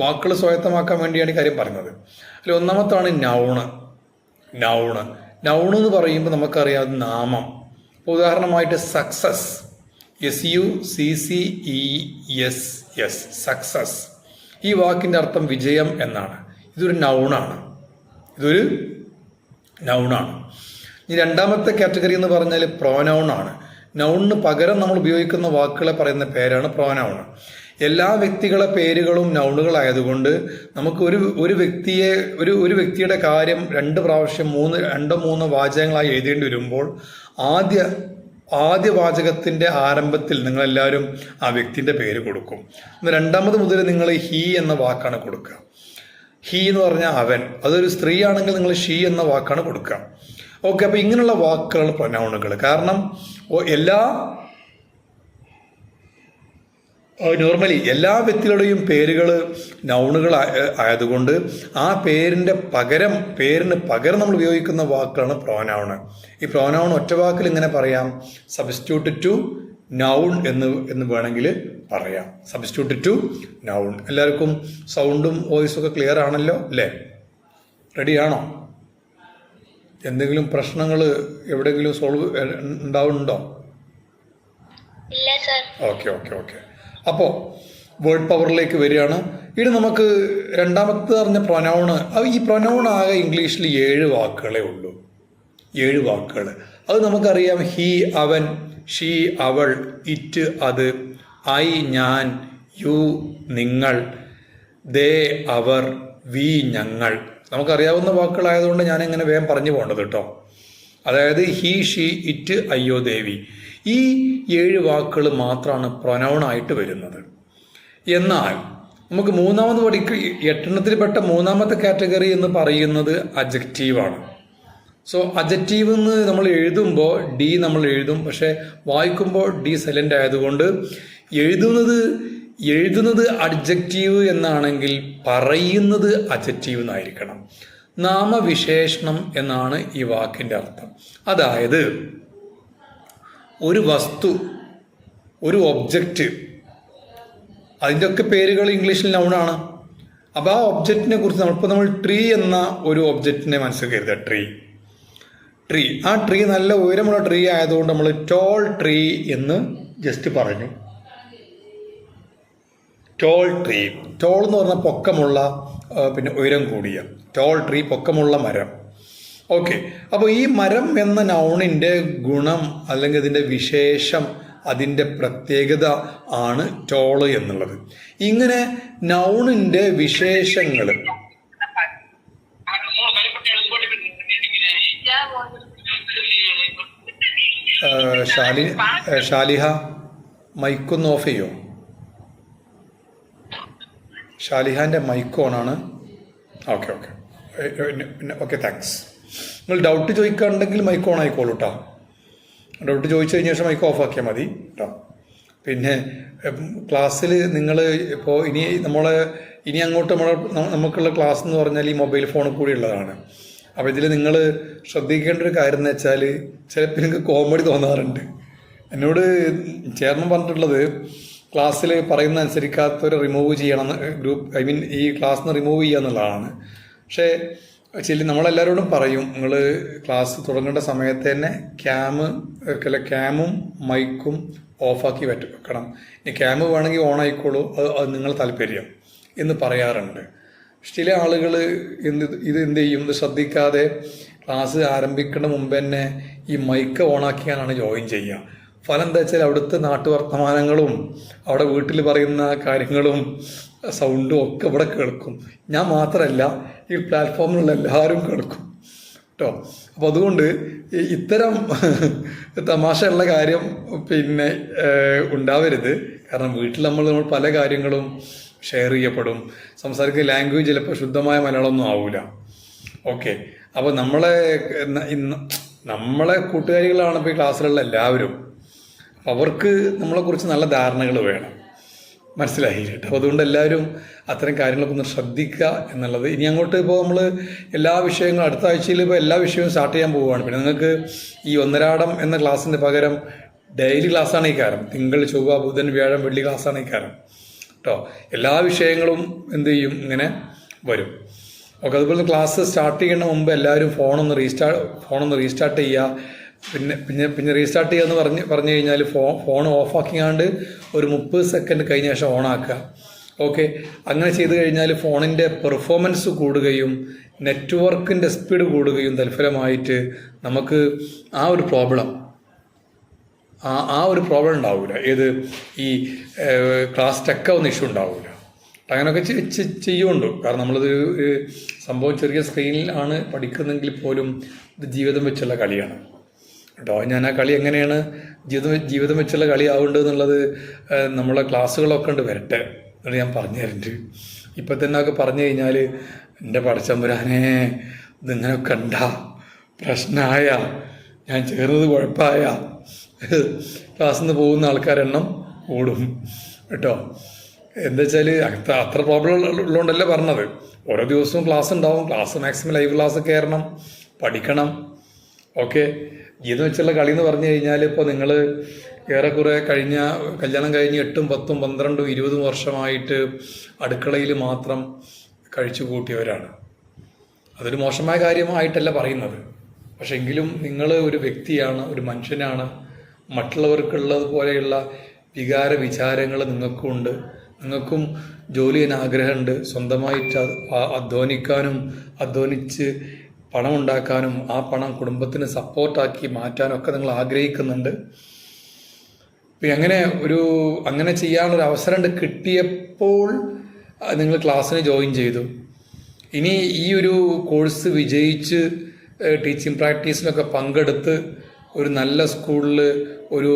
വാക്കുകൾ സ്വായത്തമാക്കാൻ വേണ്ടിയാണ് ഈ കാര്യം പറഞ്ഞത്. അതിൽ ഒന്നാമത്താണ് നൗൺ എന്ന് പറയുമ്പോൾ നമുക്കറിയാം നാമം. ഉദാഹരണമായിട്ട് സക്സസ്, SUCCESS, സക്സസ്. ഈ വാക്കിൻ്റെ അർത്ഥം വിജയം എന്നാണ്. ഇതൊരു നൗണാണ്. ഇനി രണ്ടാമത്തെ കാറ്റഗറി എന്ന് പറഞ്ഞാൽ പ്രോനൗൺ ആണ്. നൗണിന് പകരം നമ്മൾ ഉപയോഗിക്കുന്ന വാക്കുകളെ പറയുന്ന പേരാണ് പ്രോനൗൺ. എല്ലാ വ്യക്തികളെ പേരുകളും നൗണുകളായതുകൊണ്ട് നമുക്ക് ഒരു വ്യക്തിയുടെ കാര്യം 2 പ്രാവശ്യം 2-3 വാചകങ്ങളായി എഴുതേണ്ടി വരുമ്പോൾ ആദ്യ വാചകത്തിന്റെ ആരംഭത്തിൽ നിങ്ങളെല്ലാവരും ആ വ്യക്തിന്റെ പേര് കൊടുക്കും. രണ്ടാമത് മുതൽ നിങ്ങൾ ഹി എന്ന വാക്കാണ് കൊടുക്കുക. ഹി എന്ന് പറഞ്ഞാൽ അവൻ. അതൊരു സ്ത്രീ ആണെങ്കിൽ നിങ്ങൾ ഷീ എന്ന വാക്കാണ് കൊടുക്കുക. ഓക്കെ, അപ്പൊ ഇങ്ങനെയുള്ള വാക്കുകൾ പ്രൊനൗണുകൾ. കാരണം നോർമലി എല്ലാ വ്യക്തികളുടെയും പേരുകൾ നൗണുകൾ ആയതുകൊണ്ട് ആ പേരിന് പകരം നമ്മൾ ഉപയോഗിക്കുന്ന വാക്കാണ് പ്രോനൗൺ. ഈ പ്രോനൗൺ ഒറ്റ വാക്കിൽ ഇങ്ങനെ പറയാം, സബ്സ്റ്റിറ്റ്യൂട്ട് ടു നൗൺ എന്ന് വേണമെങ്കിൽ പറയാം. Substitute to noun. എല്ലാവർക്കും സൗണ്ടും വോയിസും ഒക്കെ ക്ലിയർ ആണല്ലോ അല്ലേ? റെഡിയാണോ? എന്തെങ്കിലും പ്രശ്നങ്ങൾ എവിടെയെങ്കിലും സോൾവ് ഉണ്ടാവുന്നുണ്ടോ? ഓക്കെ. അപ്പോൾ വേർഡ് പവറിലേക്ക് വരികയാണ്. ഇവിടെ നമുക്ക് രണ്ടാമത്തെ പറഞ്ഞ പ്രൊനൗണ്. ഈ പ്രൊനൗൺ ആകെ ഇംഗ്ലീഷിൽ 7 വാക്കുകളേ ഉള്ളൂ. 7 വാക്കുകൾ. അത് നമുക്കറിയാം. ഹി അവൻ, ഷീ അവൾ, ഇറ്റ് അത്, ഐ ഞാൻ, യു നിങ്ങൾ, ദേ അവർ, വി ഞങ്ങൾ. നമുക്കറിയാവുന്ന വാക്കുകളായതുകൊണ്ട് ഞാൻ ഇങ്ങനെ വേഗം പറഞ്ഞു പോകേണ്ടത് കേട്ടോ. അതായത് ഹി, ഷീ, ഇറ്റ്, അയ്യോ, ദേവി. ഈ 7 വാക്കുകൾ മാത്രമാണ് പ്രൊനൗൺ ആയിട്ട് വരുന്നത്. എന്നാൽ നമുക്ക് 8 മൂന്നാമത്തെ കാറ്റഗറി എന്ന് പറയുന്നത് അഡ്ജക്റ്റീവാണ്. സോ അഡ്ജക്റ്റീവ് എന്ന് നമ്മൾ എഴുതുമ്പോൾ ഡി നമ്മൾ എഴുതും, പക്ഷെ വായിക്കുമ്പോൾ ഡി സൈലന്റ് ആയതുകൊണ്ട് എഴുതുന്നത് അഡ്ജക്റ്റീവ് എന്നാണെങ്കിൽ പറയുന്നത് അഡ്ജക്റ്റീവ് എന്നായിരിക്കണം. നാമവിശേഷണം എന്നാണ് ഈ വാക്കിന്റെ അർത്ഥം. അതായത് ഒരു വസ്തു, ഒരു ഒബ്ജക്റ്റ്, അതിൻ്റെ ഒക്കെ പേരുകൾ ഇംഗ്ലീഷിൽ നൗണാണ്. അപ്പോൾ ആ ഒബ്ജക്റ്റിനെ കുറിച്ച് നമ്മൾ ട്രീ എന്ന ഒരു ഒബ്ജക്റ്റിനെ മനസ്സിൽ കരുതുക. ട്രീ ആ ട്രീ നല്ല ഉയരമുള്ള ട്രീ ആയതുകൊണ്ട് നമ്മൾ ടോൾ ട്രീ എന്ന് ജസ്റ്റ് പറഞ്ഞു. Toll tree. ടോൾ എന്ന് പറഞ്ഞാൽ പൊക്കമുള്ള, പിന്നെ ഉയരം കൂടിയ. ടോൾ ട്രീ പൊക്കമുള്ള മരം. ഓക്കെ, അപ്പോൾ ഈ മരം എന്ന നൗണിൻ്റെ ഗുണം അല്ലെങ്കിൽ ഇതിൻ്റെ വിശേഷം, അതിൻ്റെ പ്രത്യേകത ആണ് ടോള് എന്നുള്ളത്. ഇങ്ങനെ നൗണിൻ്റെ വിശേഷങ്ങൾ ഷാലിഹ മൈക്കൊന്ന് ഓഫ് ചെയ്യോ? ഷാലിഹാൻ്റെ മൈക്ക് ഓണാണ്. Okay thanks. നിങ്ങൾ ഡൗട്ട് ചോദിക്കാനുണ്ടെങ്കിൽ മൈക്ക് ഓൺ ആയിക്കോളൂ കേട്ടോ. ഡൗട്ട് ചോദിച്ചു കഴിഞ്ഞ ശേഷം മൈക്ക് ഓഫ് ആക്കിയാൽ മതി കേട്ടോ. പിന്നെ ക്ലാസ്സിൽ നിങ്ങൾ ഇപ്പോൾ ഇനി അങ്ങോട്ട് നമുക്കുള്ള ക്ലാസ് എന്ന് പറഞ്ഞാൽ ഈ മൊബൈൽ ഫോണിൽ കൂടി ഉള്ളതാണ്. അപ്പോൾ ഇതിൽ നിങ്ങൾ ശ്രദ്ധിക്കേണ്ട ഒരു കാര്യം എന്ന് വെച്ചാൽ ചിലപ്പോൾ നിങ്ങൾക്ക് കോമഡി തോന്നാറുണ്ട്. എന്നോട് ചെയർമാൻ പറഞ്ഞിട്ടുള്ളത് ക്ലാസ്സിൽ പറയുന്ന അനുസരിക്കാത്തവരെ റിമൂവ് ചെയ്യണം, ഈ ക്ലാസ്സിൽ നിന്ന് റിമൂവ് ചെയ്യുക എന്നുള്ളതാണ്. പക്ഷേ നമ്മളെല്ലാവരോടും പറയും, നിങ്ങൾ ക്ലാസ് തുടങ്ങേണ്ട സമയത്ത് തന്നെ ക്യാമും മൈക്കും ഓഫാക്കി വെക്കണം. ഇനി ക്യാമ് വേണമെങ്കിൽ ഓൺ ആയിക്കോളൂ, അത് നിങ്ങൾ താല്പര്യം എന്ന് പറയാറുണ്ട്. ചില ആളുകൾ എന്ത് ചെയ്യും, ഇത് ശ്രദ്ധിക്കാതെ ക്ലാസ് ആരംഭിക്കുന്ന മുമ്പ് തന്നെ ഈ മൈക്ക് ഓണാക്കിയാലാണ് ജോയിൻ ചെയ്യുക. ഫലം എന്താ വെച്ചാൽ അവിടുത്തെ നാട്ടുവർത്തമാനങ്ങളും അവിടെ വീട്ടിൽ പറയുന്ന കാര്യങ്ങളും സൗണ്ടും ഒക്കെ ഇവിടെ കേൾക്കും. ഞാൻ മാത്രമല്ല, ഈ പ്ലാറ്റ്ഫോമിലുള്ള എല്ലാവരും കേൾക്കും. കേട്ടോ. അപ്പോൾ അതുകൊണ്ട് ഇത്തരം തമാശയുള്ള കാര്യം പിന്നെ ഉണ്ടാവരുത്. കാരണം വീട്ടിൽ നമ്മൾ പല കാര്യങ്ങളും ഷെയർ ചെയ്യപ്പെടും. സംസാരിക്കുന്ന ലാംഗ്വേജ് ചിലപ്പോൾ ശുദ്ധമായ മലയാളമൊന്നും ആവില്ല. ഓക്കെ, അപ്പോൾ നമ്മളെ കൂട്ടുകാരികളാണ് ഇപ്പോൾ ഈ ക്ലാസ്സിലുള്ള എല്ലാവരും. അവർക്ക് നമ്മളെക്കുറിച്ച് നല്ല ധാരണകൾ വേണം, മനസ്സിലായി കേട്ടോ. അപ്പോൾ അതുകൊണ്ട് എല്ലാവരും അത്തരം കാര്യങ്ങളൊക്കെ ഒന്ന് ശ്രദ്ധിക്കുക എന്നുള്ളത്. ഇനി അങ്ങോട്ട് ഇപ്പോൾ നമ്മൾ എല്ലാ വിഷയങ്ങളും അടുത്ത ആഴ്ചയിൽ ഇപ്പോൾ എല്ലാ വിഷയവും സ്റ്റാർട്ട് ചെയ്യാൻ പോവുകയാണ്. പിന്നെ നിങ്ങൾക്ക് ഈ ഒന്നരാടം എന്ന ക്ലാസ്സിന് പകരം ഡെയിലി ക്ലാസ്സാണ് ഈ കാരം. തിങ്കൾ, ചൊവ്വ, ബുധൻ, വ്യാഴം, വെള്ളി ക്ലാസ്സാണ് ഈ കാരം കേട്ടോ. എല്ലാ വിഷയങ്ങളും എന്ത് ചെയ്യും, ഇങ്ങനെ വരും. ഓക്കെ, അതുപോലെ ക്ലാസ് സ്റ്റാർട്ട് ചെയ്യുന്ന മുമ്പ് എല്ലാവരും ഫോണൊന്ന് റീസ്റ്റാർട്ട് ചെയ്യുക. പിന്നെ റീസ്റ്റാർട്ട് ചെയ്യുക എന്ന് പറഞ്ഞു കഴിഞ്ഞാൽ ഫോൺ ഓഫാക്കിയാണ്ട് ഒരു 30 സെക്കൻഡ് കഴിഞ്ഞ ശേഷം ഓണാക്കുക. ഓക്കെ, അങ്ങനെ ചെയ്ത് കഴിഞ്ഞാൽ ഫോണിൻ്റെ പെർഫോമൻസ് കൂടുകയും നെറ്റ്വർക്കിൻ്റെ സ്പീഡ് കൂടുകയും തൽഫലമായിട്ട് നമുക്ക് ആ ഒരു പ്രോബ്ലം ഉണ്ടാവില്ല. ഏത് ഈ ക്ലാസ് ടെക്കാവുന്ന ഇഷ്യൂ ഉണ്ടാവില്ല. അങ്ങനെയൊക്കെ ചെയ്യുന്നുണ്ട്. കാരണം നമ്മളത് സംഭവം ചെറിയ സ്ക്രീനിൽ ആണ് പഠിക്കുന്നെങ്കിൽ പോലും ഇത് ജീവിതം വെച്ചുള്ള കളിയാണ് കേട്ടോ. ഞാൻ ആ കളി എങ്ങനെയാണ് ജീവിതം വെച്ചുള്ള കളി ആവേണ്ടത് എന്നുള്ളത് നമ്മളെ ക്ലാസ്സുകളൊക്കെ ഉണ്ട് വരട്ടെ എന്ന് ഞാൻ പറഞ്ഞു തരുന്നുണ്ട്. ഇപ്പം തന്നെ ഒക്കെ പറഞ്ഞു കഴിഞ്ഞാൽ എൻ്റെ പടച്ചമ്പുരാനെ ഇതിങ്ങനെയൊക്കെ ഉണ്ടാ പ്രശ്നമായ ഞാൻ ചേർന്നത് കുഴപ്പമായ ക്ലാസ്സിൽ നിന്ന് പോകുന്ന ആൾക്കാരെണ്ണം കൂടും കേട്ടോ. എന്താ വെച്ചാൽ അത്ര പ്രോബ്ലം ഉള്ളതുകൊണ്ടല്ലേ പറഞ്ഞത്. ഓരോ ദിവസവും ക്ലാസ് ഉണ്ടാവും. ക്ലാസ് മാക്സിമം ലൈവ് ക്ലാസ് കയറണം, പഠിക്കണം. ഓക്കെ, ജീവിതം വെച്ചുള്ള കളി എന്ന് പറഞ്ഞു കഴിഞ്ഞാൽ ഇപ്പോൾ നിങ്ങൾ ഏറെക്കുറെ കല്യാണം കഴിഞ്ഞ് 8, 10, 12, 20 വർഷമായിട്ട് അടുക്കളയിൽ മാത്രം കഴിച്ചു കൂട്ടിയവരാണ്. അതൊരു മോശമായ കാര്യമായിട്ടല്ല പറയുന്നത്. പക്ഷെ എങ്കിലും നിങ്ങൾ ഒരു വ്യക്തിയാണ്, ഒരു മനുഷ്യനാണ്. മറ്റുള്ളവർക്കുള്ളത് പോലെയുള്ള വികാര വിചാരങ്ങൾ നിങ്ങൾക്കുണ്ട്. നിങ്ങൾക്കും ജോലി ചെയ്യാൻ ആഗ്രഹമുണ്ട്. സ്വന്തമായിട്ട് അധ്വാനിച്ച് പണം ഉണ്ടാക്കാനും ആ പണം കുടുംബത്തിന് സപ്പോർട്ടാക്കി മാറ്റാനൊക്കെ നിങ്ങൾ ആഗ്രഹിക്കുന്നുണ്ട്. ഇപ്പം അങ്ങനെ ചെയ്യാനുള്ളൊരു അവസരം കിട്ടിയപ്പോൾ നിങ്ങൾ ക്ലാസ്സിന് ജോയിൻ ചെയ്തു. ഇനി ഈ ഒരു കോഴ്സ് വിജയിച്ച് ടീച്ചിങ് പ്രാക്ടീസിലൊക്കെ പങ്കെടുത്ത് ഒരു നല്ല സ്കൂളിൽ ഒരു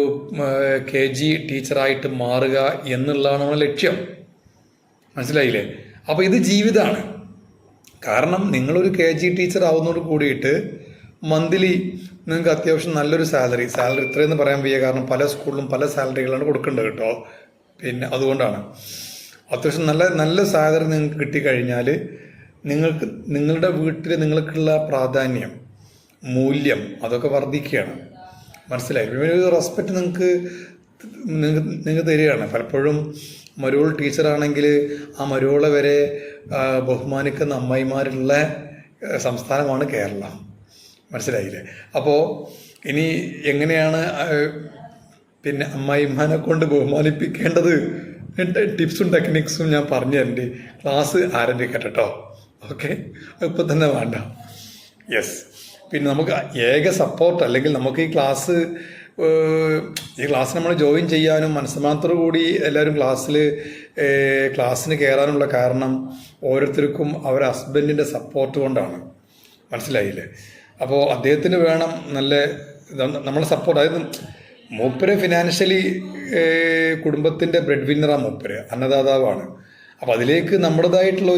KG ടീച്ചറായിട്ട് മാറുക എന്നുള്ളതാണ് നമ്മുടെ ലക്ഷ്യം. മനസ്സിലായില്ലേ? അപ്പോൾ ഇത് ജീവിതമാണ്. കാരണം നിങ്ങളൊരു KG ടീച്ചർ ആവുന്നതോട് കൂടിയിട്ട് മന്ത്ലി നിങ്ങൾക്ക് അത്യാവശ്യം നല്ലൊരു സാലറി ഇത്രയെന്ന് പറയാൻ വയ്യ. കാരണം പല സ്കൂളിലും പല സാലറികളാണ് കൊടുക്കേണ്ടത് കേട്ടോ. പിന്നെ അതുകൊണ്ടാണ് അത്യാവശ്യം നല്ല സാലറി നിങ്ങൾക്ക് കിട്ടിക്കഴിഞ്ഞാൽ നിങ്ങളുടെ വീട്ടിൽ നിങ്ങൾക്കുള്ള പ്രാധാന്യം, മൂല്യം അതൊക്കെ വർദ്ധിക്കുകയാണ്. മനസ്സിലായി? ഒരു റെസ്പെക്റ്റ് നിങ്ങൾക്ക് തരികയാണ്. പലപ്പോഴും മരോൾ ടീച്ചറാണെങ്കിൽ ആ മരോളെ വരെ ബഹുമാനിക്കുന്ന അമ്മായിമാരുള്ള സംസ്ഥാനമാണ് കേരളം. മനസ്സിലായില്ലേ? അപ്പോൾ ഇനി എങ്ങനെയാണ് പിന്നെ അമ്മായിമാനെ കൊണ്ട് ബഹുമാനിപ്പിക്കേണ്ടത് ടിപ്സും ടെക്നിക്സും ഞാൻ പറഞ്ഞു തരണ്ട്. ക്ലാസ് ആരംഭിക്കട്ടെ കേട്ടോ. ഓക്കെ, ഇപ്പം തന്നെ വേണ്ട. യെസ്, പിന്നെ നമുക്ക് ഏക സപ്പോർട്ട് അല്ലെങ്കിൽ നമുക്ക് ഈ ക്ലാസ് നമ്മൾ ജോയിൻ ചെയ്യാനും മനസ്സമാനത്തോടു കൂടി എല്ലാവരും ക്ലാസ്സിന് കയറാനുള്ള കാരണം ഓരോരുത്തർക്കും അവരുടെ ഹസ്ബൻഡിൻ്റെ സപ്പോർട്ട് കൊണ്ടാണ്. മനസ്സിലായില്ലേ? അപ്പോൾ അദ്ദേഹത്തിന് വേണം നമ്മളെ സപ്പോർട്ട്. അതായത് മൂപ്പര് ഫിനാൻഷ്യലി കുടുംബത്തിൻ്റെ ബ്രെഡ് വിന്നറാണ്. മൂപ്പര് അന്നദാതാവാണ്. അപ്പോൾ അതിലേക്ക് നമ്മുടേതായിട്ടുള്ള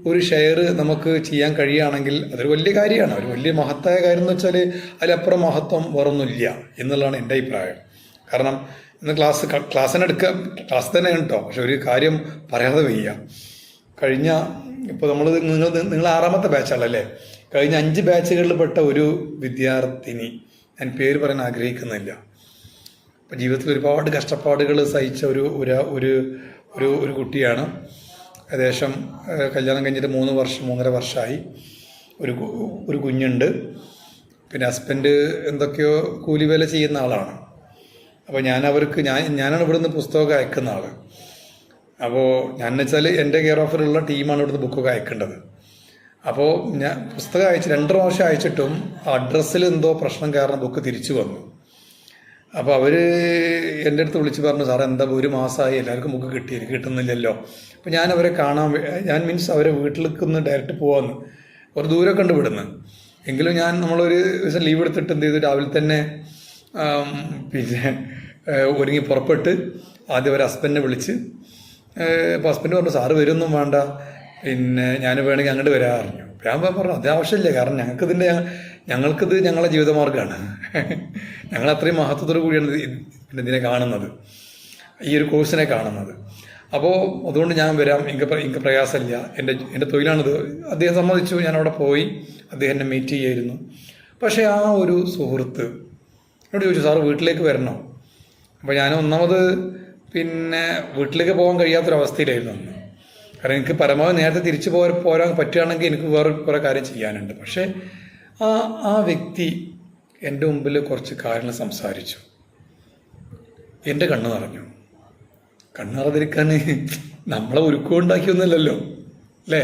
ഒരു ഷെയർ നമുക്ക് ചെയ്യാൻ കഴിയുകയാണെങ്കിൽ അതൊരു വലിയ കാര്യമാണ്. ഒരു വലിയ മഹത്തായ കാര്യം എന്ന് വെച്ചാൽ അതിലപ്പുറം മഹത്വം വേറൊന്നുമില്ല എന്നുള്ളതാണ് എൻ്റെ അഭിപ്രായം. കാരണം ഇന്ന് ക്ലാസ് തന്നെയാണ് കേട്ടോ. പക്ഷെ ഒരു കാര്യം പറയാതെ വയ്യ. ഇപ്പോൾ നിങ്ങൾ 6ാമത്തെ ബാച്ചാണല്ലേ. കഴിഞ്ഞ 5 ബാച്ചുകളിൽ പെട്ട ഒരു വിദ്യാർത്ഥിനി, ഞാൻ പേര് പറയാൻ ആഗ്രഹിക്കുന്നില്ല, ഇപ്പം ജീവിതത്തിൽ ഒരുപാട് കഷ്ടപ്പാടുകൾ സഹിച്ച ഒരു കുട്ടിയാണ്. ഏകദേശം കല്യാണം കഴിഞ്ഞിട്ട് 3-3.5 വർഷമായി. ഒരു കുഞ്ഞുണ്ട്. പിന്നെ ഹസ്ബൻഡ് എന്തൊക്കെയോ കൂലിവേല ചെയ്യുന്ന ആളാണ്. അപ്പോൾ ഞാനാണ് ഇവിടുന്ന് പുസ്തകമൊക്കെ അയക്കുന്ന ആൾ. അപ്പോൾ ഞാൻ വെച്ചാൽ എൻ്റെ കെയർ ഓഫറിലുള്ള ടീമാണ് ഇവിടുന്ന് ബുക്കൊക്കെ അയക്കേണ്ടത്. അപ്പോൾ ഞാൻ പുസ്തകം 2 പ്രാവശ്യം അയച്ചിട്ടും അഡ്രസ്സിൽ എന്തോ പ്രശ്നം കാരണം ബുക്ക് തിരിച്ചു വന്നു. അപ്പോൾ അവർ എൻ്റെ അടുത്ത് വിളിച്ച് പറഞ്ഞു, സാറേ എന്താ 1 മാസമായി എല്ലാവർക്കും ബുക്ക് കിട്ടുന്നില്ലല്ലോ. അപ്പോൾ ഞാൻ അവരെ അവരെ വീട്ടിലേക്ക് ഒന്ന് ഡയറക്റ്റ് പോകാമെന്ന്. ഒരു ദൂരമൊക്കെ ഉണ്ട് ഇവിടുന്ന്. എങ്കിലും നമ്മളൊരു ദിവസം ലീവ് എടുത്തിട്ട് എന്ത് ചെയ്തു, രാവിലെ തന്നെ പിന്നെ ഒരുങ്ങി പുറപ്പെട്ട് ആദ്യം ഒരു ഹസ്ബൻഡിനെ വിളിച്ച്, അപ്പോൾ ഹസ്ബൻഡ് പറഞ്ഞു സാറ് വരുമൊന്നും വേണ്ട, പിന്നെ ഞാൻ വേണമെങ്കിൽ അങ്ങോട്ട് വരാൻ പറഞ്ഞു. ഞാൻ പറഞ്ഞു അത് ആവശ്യമില്ല, കാരണം ഞങ്ങൾക്കിത് ഞങ്ങളുടെ ജീവിതമാർഗ്ഗമാണ്. ഞങ്ങൾ അത്രയും മഹത്വത്തോടു കൂടിയാണ് ഇതിനെ കാണുന്നത്, ഈ ഒരു കോഴ്സിനെ കാണുന്നത്. അപ്പോൾ അതുകൊണ്ട് ഞാൻ വരാം, എനിക്ക് പ്രയാസമില്ല, എൻ്റെ തൊഴിലാണിത്. അദ്ദേഹം സമ്മതിച്ചു. ഞാൻ അവിടെ പോയി, അദ്ദേഹം എന്നെ മീറ്റ് ചെയ്യായിരുന്നു. പക്ഷേ ആ ഒരു സുഹൃത്ത് എന്നോട് ചോദിച്ചു സാറ് വീട്ടിലേക്ക് വരണോ? അപ്പോൾ ഞാൻ ഒന്നാമത് പിന്നെ വീട്ടിലേക്ക് പോകാൻ കഴിയാത്തൊരവസ്ഥയിലായിരുന്നു അന്ന്. കാരണം എനിക്ക് പരമാവധി നേരത്തെ തിരിച്ചു പോരാൻ പറ്റുകയാണെങ്കിൽ എനിക്ക് വേറെ കുറേ കാര്യം ചെയ്യാനുണ്ട്. പക്ഷേ ആ വ്യക്തി എൻ്റെ മുമ്പിൽ കുറച്ച് കാര്യങ്ങൾ സംസാരിച്ചു. എൻ്റെ കണ്ണ് നിറഞ്ഞു. കണ്ണ് നിറഞ്ഞിരിക്കാൻ നമ്മളെ ഒരുക്കമുണ്ടാക്കിയൊന്നുമല്ലല്ലോ അല്ലേ?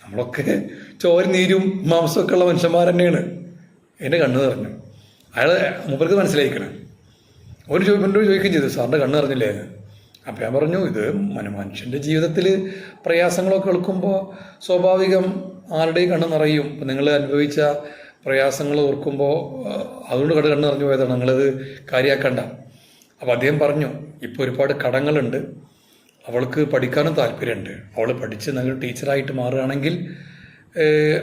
നമ്മളൊക്കെ ചോര നീരും മാംസമൊക്കെ ഉള്ള മനുഷ്യന്മാർ തന്നെയാണ്. എൻ്റെ കണ്ണ് നിറഞ്ഞു. മൂപ്പർക്ക് മനസ്സിലായിക്കണം. എന്നോട് ചോദിക്കുകയും ചെയ്തു സാറിൻ്റെ കണ്ണ് നിറഞ്ഞില്ലേ എന്ന്. അപ്പം ഞാൻ പറഞ്ഞു ഇത് മനുഷ്യൻ്റെ ജീവിതത്തിൽ പ്രയാസങ്ങളൊക്കെ കേൾക്കുമ്പോൾ സ്വാഭാവികം ആരുടെയും കണ്ണ് നിറയും. ഇപ്പം നിങ്ങൾ അനുഭവിച്ച പ്രയാസങ്ങൾ ഓർക്കുമ്പോൾ അതുകൊണ്ട് കണ്ണ് നിറഞ്ഞു പോയതാണ്, നിങ്ങളത് കാര്യമാക്കണ്ട. അപ്പോൾ അദ്ദേഹം പറഞ്ഞു ഇപ്പോൾ ഒരുപാട് കടങ്ങളുണ്ട്, അവൾക്ക് പഠിക്കാനും താല്പര്യമുണ്ട്. അവൾ പഠിച്ച് നല്ലൊരു ടീച്ചറായിട്ട് മാറുകയാണെങ്കിൽ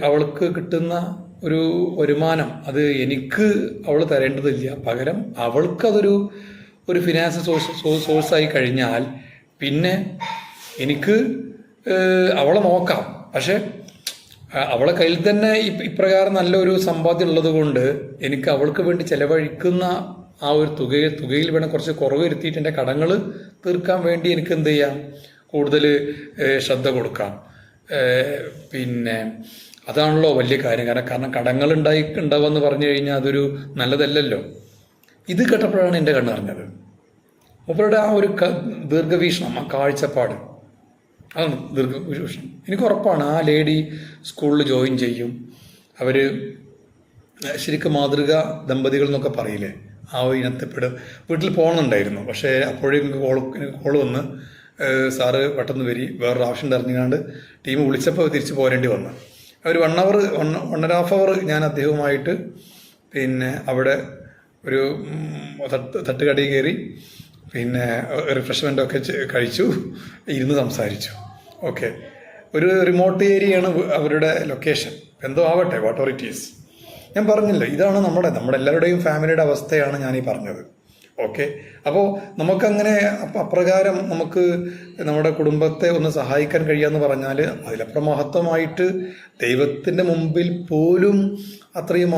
അവൾക്ക് കിട്ടുന്ന ഒരു വരുമാനം അത് എനിക്ക് അവൾ തരേണ്ടതില്ല, പകരം അവൾക്കതൊരു ഫിനാൻസ് സോഴ്സായി കഴിഞ്ഞാൽ പിന്നെ എനിക്ക് അവളെ നോക്കാം. പക്ഷെ അവളെ കയ്യിൽ തന്നെ ഇപ്രകാരം നല്ലൊരു സമ്പാദ്യം ഉള്ളത് കൊണ്ട് എനിക്ക് അവൾക്ക് വേണ്ടി ചെലവഴിക്കുന്ന ആ ഒരു തുകയിൽ വേണം കുറച്ച് കുറവ് വരുത്തിയിട്ട് എൻ്റെ കടങ്ങൾ തീർക്കാൻ വേണ്ടി എനിക്ക് എന്ത് ചെയ്യാം, കൂടുതൽ ശ്രദ്ധ കൊടുക്കാം. പിന്നെ അതാണല്ലോ വലിയ കാര്യം. കാരണം കടങ്ങൾ ഉണ്ടാവുമെന്ന് പറഞ്ഞു കഴിഞ്ഞാൽ അതൊരു നല്ലതല്ലല്ലോ. ഇത് കേട്ടപ്പോഴാണ് എൻ്റെ കണ്ണ് അറിഞ്ഞത്. മൂപ്പരുടെ ആ ഒരു ദീർഘവീക്ഷണം, ആ കാഴ്ചപ്പാട്, അതാണ് ദീർഘവീക്ഷണം. എനിക്ക് ഉറപ്പാണ് ആ ലേഡി സ്കൂളിൽ ജോയിൻ ചെയ്യും. അവർ ശരിക്കും മാതൃക ദമ്പതികൾ എന്നൊക്കെ പറയില്ലേ, ആ ഒരു ഇനത്തിൽപ്പെടും. വീട്ടിൽ പോകണമെന്നുണ്ടായിരുന്നു, പക്ഷേ അപ്പോഴേക്കും കോള് വന്ന് സാറ് പെട്ടെന്ന് വരി, വേറൊരു ആവശ്യം ഉണ്ടായിരുന്നാണ്ട് ടീം വിളിച്ചപ്പോൾ തിരിച്ച് പോരേണ്ടി വന്നു. ഒരു 1.5 അവർ ഞാൻ അദ്ദേഹവുമായിട്ട് പിന്നെ അവിടെ ഒരു തട്ടുകടയിൽ കയറി, പിന്നെ റിഫ്രഷ്മെൻ്റൊക്കെ കഴിച്ചു, ഇരുന്ന് സംസാരിച്ചു. ഓക്കെ, ഒരു റിമോട്ട് ഏരിയയാണ് അവരുടെ ലൊക്കേഷൻ. എന്തോ ആവട്ടെ, വാട്ട് എവർ ഇറ്റ് ഈസ്. ഞാൻ പറഞ്ഞില്ല, ഇതാണ് നമ്മുടെ എല്ലാവരുടെയും ഫാമിലിയുടെ അവസ്ഥയാണ് ഞാനീ പറഞ്ഞത്. ഓക്കെ, അപ്പോൾ നമുക്കങ്ങനെ അപ്രകാരം നമുക്ക് നമ്മുടെ കുടുംബത്തെ ഒന്ന് സഹായിക്കാൻ കഴിയാന്ന് പറഞ്ഞാൽ അതിലപ്പുറം മഹത്വമായിട്ട് ദൈവത്തിൻ്റെ മുമ്പിൽ പോലും അത്രയും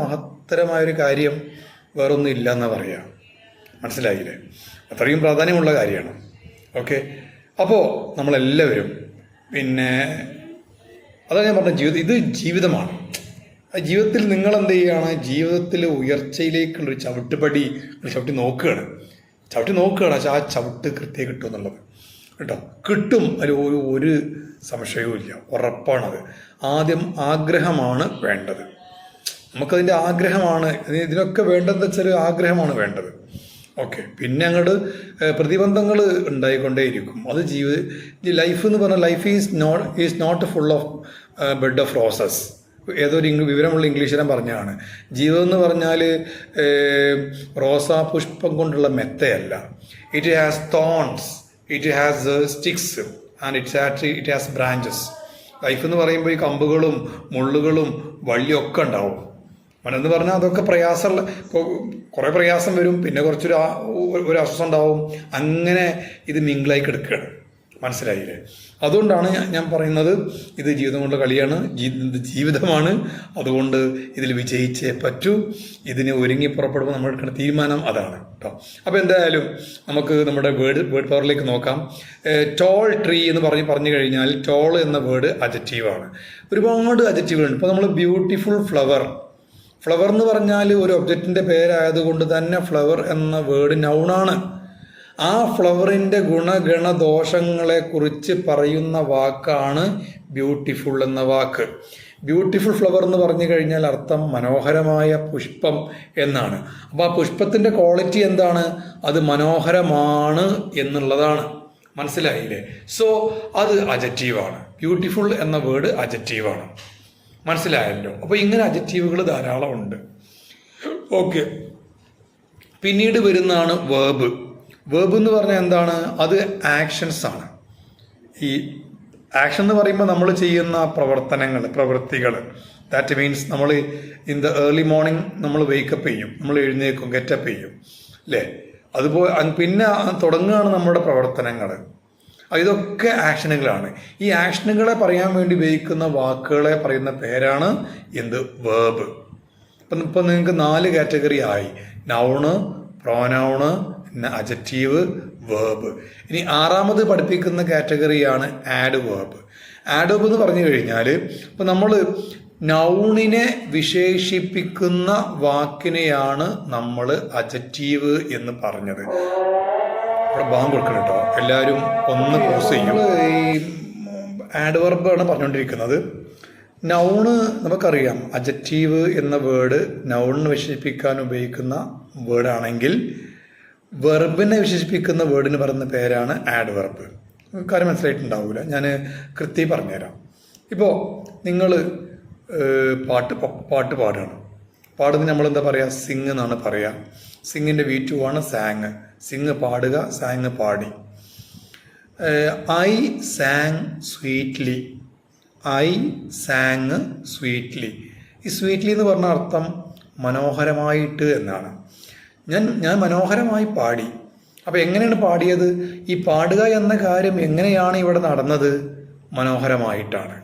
മഹത്തരമായൊരു കാര്യം വേറൊന്നും ഇല്ല എന്നാണ് പറയുക. മനസ്സിലായില്ലേ? അത്രയും പ്രാധാന്യമുള്ള കാര്യമാണ്. ഓക്കെ, അപ്പോൾ നമ്മളെല്ലാവരും പിന്നെ അതാണ് ഞാൻ പറഞ്ഞ ഇത് ജീവിതമാണ്. ജീവിതത്തിൽ നിങ്ങൾ എന്ത് ചെയ്യുകയാണ്, ജീവിതത്തിൽ ഉയർച്ചയിലേക്കുള്ളൊരു ചവിട്ടി നോക്കുകയാണ്. ആ ചവിട്ട് കൃത്യം കിട്ടും എന്നുള്ളത് കേട്ടോ, കിട്ടും. അതിൽ ഒരു സംശയവും ഇല്ല, ഉറപ്പാണത്. ആദ്യം ആഗ്രഹമാണ് വേണ്ടത്. നമുക്കതിൻ്റെ ആഗ്രഹമാണ്, ഇതിനൊക്കെ വേണ്ടതെന്ന് വെച്ചാൽ ആഗ്രഹമാണ് വേണ്ടത്. ഓക്കെ, പിന്നെ അങ്ങോട്ട് പ്രതിബന്ധങ്ങൾ ഉണ്ടായിക്കൊണ്ടേയിരിക്കും. അത് ലൈഫ് എന്ന് പറഞ്ഞാൽ life is not full of bed of roses. ഏതൊരു വിവരമുള്ള ഇംഗ്ലീഷുകാരൻ പറഞ്ഞതാണ്, ജീവിതം എന്ന് പറഞ്ഞാൽ റോസാ പുഷ്പം കൊണ്ടുള്ള മെത്തയല്ല. It has thorns, it has sticks and it has branches. Life എന്ന് പറയുമ്പോൾ ഈ കമ്പുകളും മുള്ളുകളും വള്ളിയൊക്കെ ഉണ്ടാവും. എന്ന് പറഞ്ഞാൽ അതൊക്കെ പ്രയാസമുള്ള, ഇപ്പോൾ കുറേ പ്രയാസം വരും, പിന്നെ ഒരു അസ്വസ്ഥ ഉണ്ടാവും. അങ്ങനെ ഇത് മിങ്കിളായി കിടക്കുകയാണ്. മനസ്സിലായില്ലേ? അതുകൊണ്ടാണ് ഞാൻ പറയുന്നത് ഇത് ജീവിതം കൊണ്ടുള്ള കളിയാണ്, ഇത് ജീവിതമാണ്. അതുകൊണ്ട് ഇതിൽ വിജയിച്ചേ പറ്റൂ. ഇതിന് ഒരുങ്ങി പുറപ്പെടുമ്പോൾ നമ്മൾ എടുക്കുന്ന തീരുമാനം അതാണ് കേട്ടോ. അപ്പോൾ എന്തായാലും നമുക്ക് നമ്മുടെ വേർഡ് പവറിലേക്ക് നോക്കാം. ടോൾ ട്രീ എന്ന് പറഞ്ഞു കഴിഞ്ഞാൽ ടോൾ എന്ന വേർഡ് അഡ്ജക്റ്റീവാണ്. ഒരുപാട് അഡ്ജക്റ്റീവുകളുണ്ട്. ഇപ്പോൾ നമ്മൾ ബ്യൂട്ടിഫുൾ ഫ്ലവർ എന്ന് പറഞ്ഞാൽ ഒരു ഒബ്ജക്റ്റിൻ്റെ പേരായതുകൊണ്ട് തന്നെ ഫ്ലവർ എന്ന വേർഡ് നൗണാണ്. ആ ഫ്ലവറിൻ്റെ ഗുണഗണദോഷങ്ങളെക്കുറിച്ച് പറയുന്ന വാക്കാണ് ബ്യൂട്ടിഫുൾ എന്ന വാക്ക്. ബ്യൂട്ടിഫുൾ ഫ്ലവർ എന്ന് പറഞ്ഞു കഴിഞ്ഞാൽ അർത്ഥം മനോഹരമായ പുഷ്പം എന്നാണ്. അപ്പോൾ ആ പുഷ്പത്തിൻ്റെ ക്വാളിറ്റി എന്താണ്? അത് മനോഹരമാണ് എന്നുള്ളതാണ്. മനസ്സിലായില്ലേ? സോ അത് അഡ്ജക്റ്റീവാണ്. ബ്യൂട്ടിഫുൾ എന്ന വേർഡ് അഡ്ജക്റ്റീവാണ്. മനസ്സിലായല്ലോ. അപ്പോൾ ഇങ്ങനെ അഡ്ജക്റ്റീവുകൾ ധാരാളം ഉണ്ട്. ഓക്കെ, പിന്നീട് വരുന്നതാണ് വേർബ്. വേർബ് എന്ന് പറഞ്ഞാൽ എന്താണ്? അത് ആക്ഷൻസ് ആണ്. ഈ ആക്ഷൻ എന്ന് പറയുമ്പോൾ നമ്മൾ ചെയ്യുന്ന പ്രവൃത്തികൾ. ദാറ്റ് മീൻസ് നമ്മൾ ഇൻ ദ ഏർലി മോർണിംഗ് നമ്മൾ വേക്കപ്പ് ചെയ്യും, നമ്മൾ എഴുന്നേക്കും, ഗെറ്റപ്പ് ചെയ്യും അല്ലേ? അതുപോലെ പിന്നെ തുടങ്ങുകയാണ് നമ്മുടെ പ്രവർത്തനങ്ങൾ. ഇതൊക്കെ ആക്ഷനുകളാണ്. ഈ ആക്ഷനുകളെ പറയാൻ വേണ്ടി ഉപയോഗിക്കുന്ന വാക്കുകളെ പറയുന്ന പേരാണ് എന്ത്? വേർബ്. ഇപ്പം നിങ്ങൾക്ക് 4 കാറ്റഗറി ആയി: നൗണ്, പ്രോനൗണ്, അഡ്ജക്റ്റീവ്, വേർബ്. ഇനി 6ാമത് പഠിപ്പിക്കുന്ന കാറ്റഗറിയാണ് ആഡ് വേർബ്. ആഡ് വേർബ് എന്ന് പറഞ്ഞു കഴിഞ്ഞാൽ ഇപ്പം നമ്മൾ നൗണിനെ വിശേഷിപ്പിക്കുന്ന വാക്കിനെയാണ് നമ്മൾ അഡ്ജക്റ്റീവ് എന്ന് പറഞ്ഞത്. ഇവിടെ ബാങ്ക് കൊടുക്കണം കേട്ടോ, എല്ലാവരും ഒന്ന് പോസ് ചെയ്യും. ഈ ആഡ് വെർബാണ് പറഞ്ഞുകൊണ്ടിരിക്കുന്നത്. നൗണ് നമുക്കറിയാം, അഡ്ജക്റ്റീവ് എന്ന വേർഡ് നൗണിനെ വിശേഷിപ്പിക്കാൻ ഉപയോഗിക്കുന്ന വേർഡാണെങ്കിൽ വെർബിനെ വിശേഷിപ്പിക്കുന്ന വേർഡിന് പറയുന്ന പേരാണ് ആഡ് വെർബ്. കാര്യം മനസ്സിലായിട്ടുണ്ടാവില്ല, ഞാൻ കൃത്യം പറഞ്ഞുതരാം. ഇപ്പോൾ നിങ്ങൾ പാട്ട് പാടുകയാണ്. പാടുന്നത് നമ്മളെന്താ പറയുക? സിങ് എന്നാണ് പറയുക. സിങ്ങിൻ്റെ V2 ആണ് സാങ്. സിങ് പാടുക, സാങ് പാടി. I San sweetly. I San sweetly. ഈ സ്വീറ്റ്ലി എന്ന് പറഞ്ഞ അർത്ഥം മനോഹരമായിട്ട് എന്നാണ്. ഞാൻ മനോഹരമായി പാടി. അപ്പോൾ എങ്ങനെയാണ് പാടിയത്? ഈ പാടുക എന്ന കാര്യം എങ്ങനെയാണ് ഇവിടെ നടന്നത്? മനോഹരമായിട്ടാണ്.